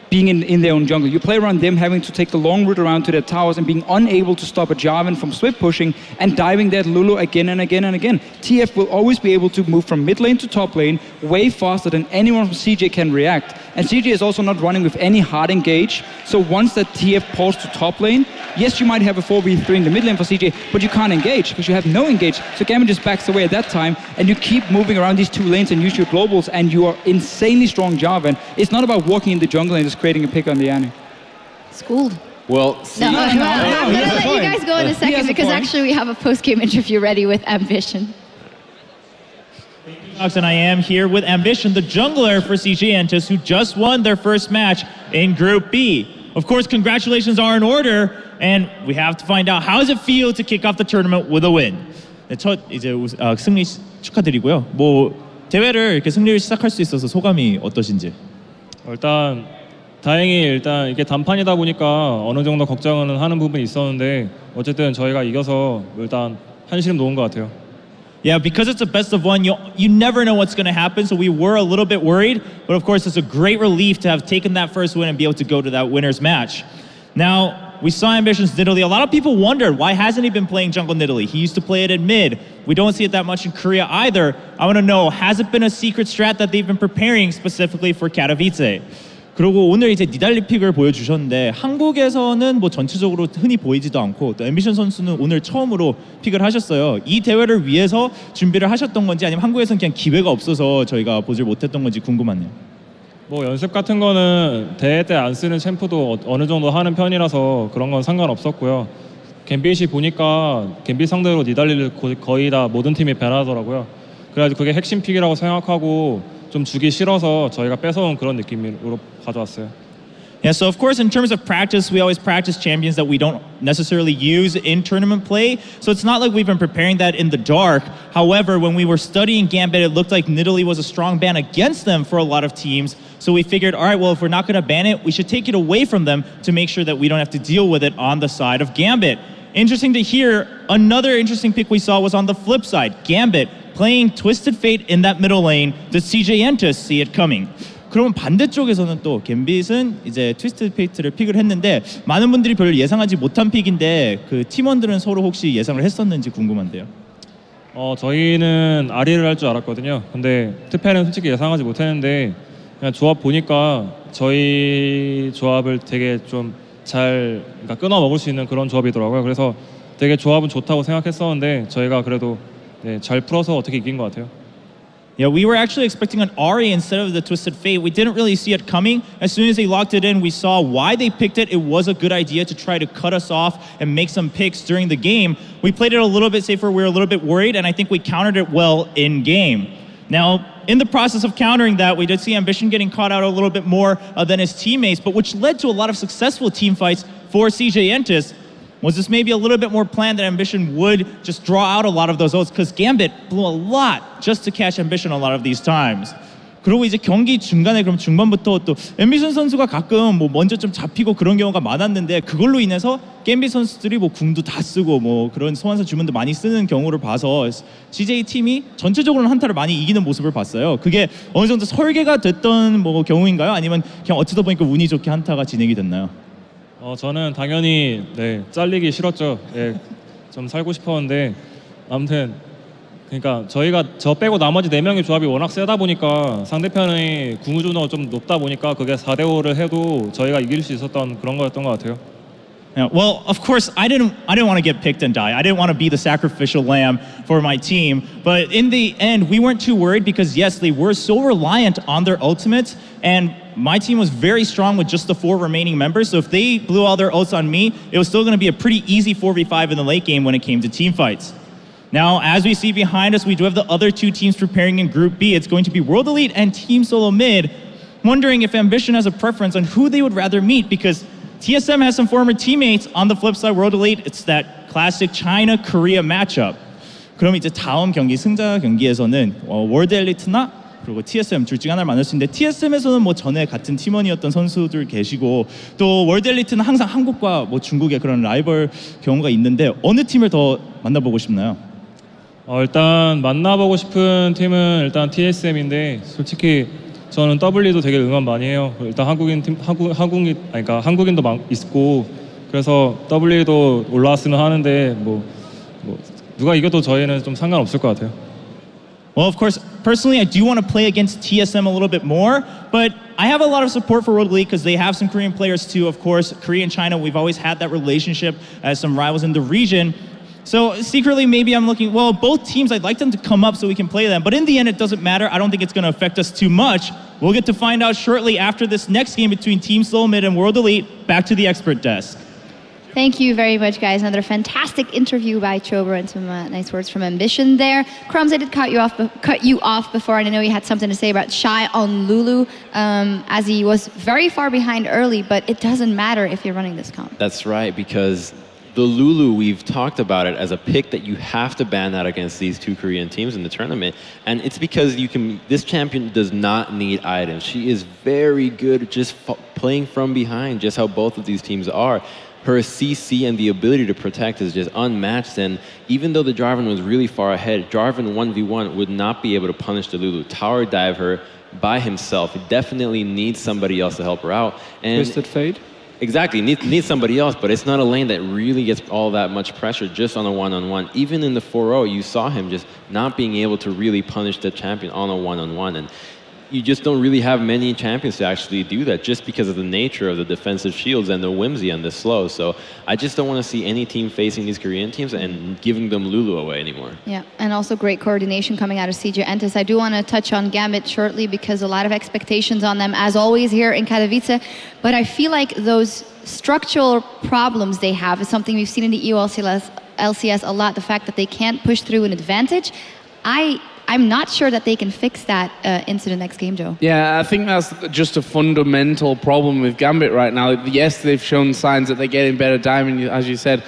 being in their own jungle. You play around them having to take the long route around to their towers and being unable to stop a Jarvan from swift pushing and diving that Lulu again and again and again. TF will always be able to move from mid lane to top lane way faster than anyone from CJ can react. And CJ is also not running with any hard engage. So once that TF pulls to top lane, yes, you might have a 4v3 in the mid lane for CJ, but you can't engage because you have no engage. So Gambit just backs away at that time, and you keep moving around these 2 lanes and use your globals, and you are insanely strong Jarvan. It's not about walking in the jungle and just creating a pick on the Annie. Schooled. Well, see, I'm going to let you guys go in a second because actually we have a post-game interview ready with Ambition. And I am here with Ambition, the jungler for CJ Entus, who just won their first match in Group B. Of course, congratulations are in order, and we have to find out how does it feel to kick off the tournament with a win. 네, 첫 이제 승리 축하드리고요. 뭐 대회를 이렇게 승리를 시작할 수 있어서 소감이 어떠신지? 일단 다행히 이게 단판이다 보니까 어느 정도 걱정은 하는 부분이 있었는데 어쨌든 저희가 이겨서 일단 한시름 놓은 것 같아요. Yeah, because it's a best of one, you never know what's going to happen, so we were a little bit worried, but of course it's a great relief to have taken that first win and be able to go to that winner's match. Now, we saw Ambition's Nidalee. A lot of people wondered, why hasn't he been playing jungle Nidalee? He used to play it in mid. We don't see it that much in Korea either. I want to know, has it been a secret strat that they've been preparing specifically for Katowice? 그리고 오늘 이제 니달리 픽을 보여주셨는데 한국에서는 뭐 전체적으로 흔히 보이지도 않고 또 앰비션 선수는 오늘 처음으로 픽을 하셨어요. 이 대회를 위해서 준비를 하셨던 건지 아니면 한국에서는 그냥 기회가 없어서 저희가 보질 못했던 건지 궁금하네요. 뭐 연습 같은 거는 대회 때 안 쓰는 챔프도 어느 정도 하는 편이라서 그런 건 상관없었고요. 갬빗이 보니까 갬빗 상대로 니달리를 거의 다 모든 팀이 배나더라고요. 그래가지고 그게 핵심 픽이라고 생각하고 좀 주기 싫어서 저희가 뺏어온 그런 느낌으로 가져왔어요. Yeah, so of course in terms of practice, we always practice champions that we don't necessarily use in tournament play. So it's not like we've been preparing that in the dark. However, when we were studying Gambit, it looked like Nidalee was a strong ban against them for a lot of teams. So we figured, all right, well, if we're not going to ban it, we should take it away from them to make sure that we don't have to deal with it on the side of Gambit. Interesting to hear, another interesting pick we saw was on the flip side. Gambit playing Twisted Fate in that middle lane. Did CJ Entus see it coming? 그러면 반대쪽에서는 또 갬빗은 이제 트위스티드 페이트를 픽을 했는데 많은 분들이 별로 예상하지 못한 픽인데 그 팀원들은 서로 혹시 예상을 했었는지 궁금한데요. 저희는 아리를 할 줄 알았거든요. 근데 트페는 솔직히 예상하지 못했는데 그냥 조합 보니까 저희 조합을 되게 좀 잘 그러니까 끊어 먹을 수 있는 그런 조합이더라고요. 그래서 되게 조합은 좋다고 생각했었는데 저희가 그래도 잘 풀어서 어떻게 이긴 것 같아요. Yeah, we were actually expecting an Ahri instead of the Twisted Fate. We didn't really see it coming. As soon as they locked it in, we saw why they picked it. It was a good idea to try to cut us off and make some picks during the game. We played it a little bit safer. We were a little bit worried, and I think we countered it well in game. Now, in the process of countering that, we did see Ambition getting caught out a little bit more than his teammates, but which led to a lot of successful team fights for CJ Entus. Was this maybe a little bit more planned that Ambition would just draw out a lot of those ults? Because Gambit blew a lot just to catch Ambition a lot of these times. 그리고 이제 경기 중간에 그럼 중반부터 또 앰비션 선수가 가끔 뭐 먼저 좀 잡히고 그런 경우가 많았는데 그걸로 인해서 갬빗 선수들이 뭐 궁도 다 쓰고 뭐 그런 소환사 주문도 많이 쓰는 경우를 봐서 CJ 팀이 전체적으로는 한타를 많이 이기는 모습을 봤어요. 그게 어느 정도 설계가 됐던 뭐 경우인가요? 아니면 그냥 어쩌다 보니까 운이 좋게 한타가 진행이 됐나요? 저는 당연히 잘리기 싫었죠. 좀 살고 싶었는데 아무튼 그러니까 저희가 저 빼고 나머지 4명의 조합이 워낙 세다 보니까 상대편의 궁우주노가 좀 높다 보니까 그게 4대5를 해도 저희가 이길 수 있었던 그런 거였던 것 같아요. Yeah, well, of course, I didn't want to get picked and die. I didn't want to be the sacrificial lamb for my team. But in the end, we weren't too worried because yes, they were so reliant on their ultimates, and my team was very strong with just the 4 remaining members. So if they blew all their ults on me, it was still going to be a pretty easy 4v5 in the late game when it came to team fights. Now, as we see behind us, we do have the other 2 teams preparing in Group B. It's going to be World Elite and Team Solo Mid, wondering if Ambition has a preference on who they would rather meet, because TSM has some former teammates. On the flip side, World Elite, it's that classic China-Korea matchup. 그럼 이제 다음 경기 승자 경기에서는 월드 엘리트나 그리고 TSM 둘 중에 하나를 만날 수 있는데, TSM에서는 뭐 전에 같은 팀원이었던 선수들 계시고, 또 월드 엘리트는 항상 한국과 뭐 중국의 그런 라이벌 경우가 있는데, 어느 팀을 더 만나보고 싶나요? 일단 만나보고 싶은 팀은 일단 TSM인데, 솔직히 저는 W도 되게 응원 많이 해요. 일단 한국인도 있고, 그래서 W도 올라왔으면 하는데 뭐 누가 이겨도 저희는 좀 상관없을 것 같아요. Well, of course, personally, I do want to play against TSM a little bit more, but I have a lot of support for World Elite because they have some Korean players too. Of course, Korea and China, we've always had that relationship as some rivals in the region. So secretly, maybe I'm looking, well, both teams, I'd like them to come up so we can play them. But in the end, it doesn't matter. I don't think it's going to affect us too much. We'll get to find out shortly after this next game between Team Solo Mid and World Elite. Back to the expert desk. Thank you very much, guys. Another fantastic interview by Chobra and some nice words from Ambition there. Crumbs, I did cut you off before, and I know you had something to say about Shy on Lulu, as he was very far behind early, but it doesn't matter if you're running this comp. That's right, because the Lulu, we've talked about it as a pick that you have to ban out against these 2 Korean teams in the tournament. And it's because this champion does not need items. She is very good just playing from behind, just how both of these teams are. Her CC and the ability to protect is just unmatched, and even though the Jarvan was really far ahead, Jarvan 1v1 would not be able to punish the Lulu, tower dive her by himself. He definitely needs somebody else to help her out. And Twisted Fate? Exactly, needs somebody else, but it's not a lane that really gets all that much pressure just on a one-on-one. Even in the 4-0, you saw him just not being able to really punish the champion on a one-on-one, and you just don't really have many champions to actually do that just because of the nature of the defensive shields and the whimsy and the slow. So I just don't want to see any team facing these Korean teams and giving them Lulu away anymore. Yeah, and also great coordination coming out of CJ Entus. I do want to touch on Gambit shortly because a lot of expectations on them, as always, here in Katowice. But I feel like those structural problems they have is something we've seen in the EU LCS a lot. The fact that they can't push through an advantage. I'm not sure that they can fix that into the next game, Joe. Yeah, I think that's just a fundamental problem with Gambit right now. Yes, they've shown signs that they're getting better. Diamond, as you said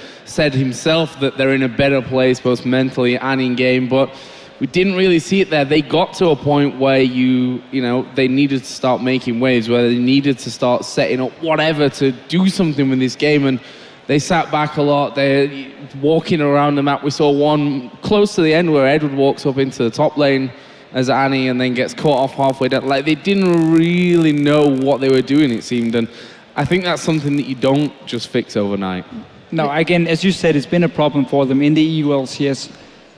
himself that they're in a better place, both mentally and in game, but we didn't really see it there. They got to a point where they needed to start making waves, where they needed to start setting up whatever to do something with this game, and they sat back a lot. They're walking around the map. We saw one close to the end where Edward walks up into the top lane as Annie and then gets caught off halfway down. Like, they didn't really know what they were doing, it seemed. And I think that's something that you don't just fix overnight. No, again, as you said, it's been a problem for them in the EU LCS.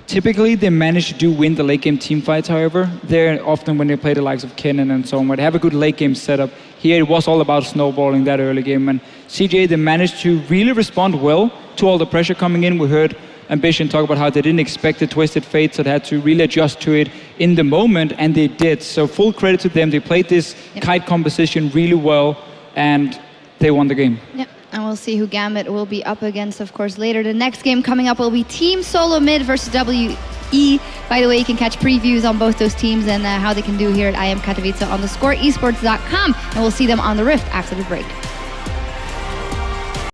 Typically, they manage to win the late game team fights, however. They're often when they play the likes of Kennen and so on, where they have a good late game setup. Here, it was all about snowballing that early game. And CJ, they managed to really respond well to all the pressure coming in. We heard Ambition talk about how they didn't expect the Twisted Fate, so they had to really adjust to it in the moment, and they did. So full credit to them. They played this kite composition really well, and they won the game. Yep. And we'll see who Gambit will be up against, of course, later. The next game coming up will be Team Solo Mid versus WE. By the way, you can catch previews on both those teams and how they can do here at IEM Katowice on thescoreesports.com. And we'll see them on the Rift after the break.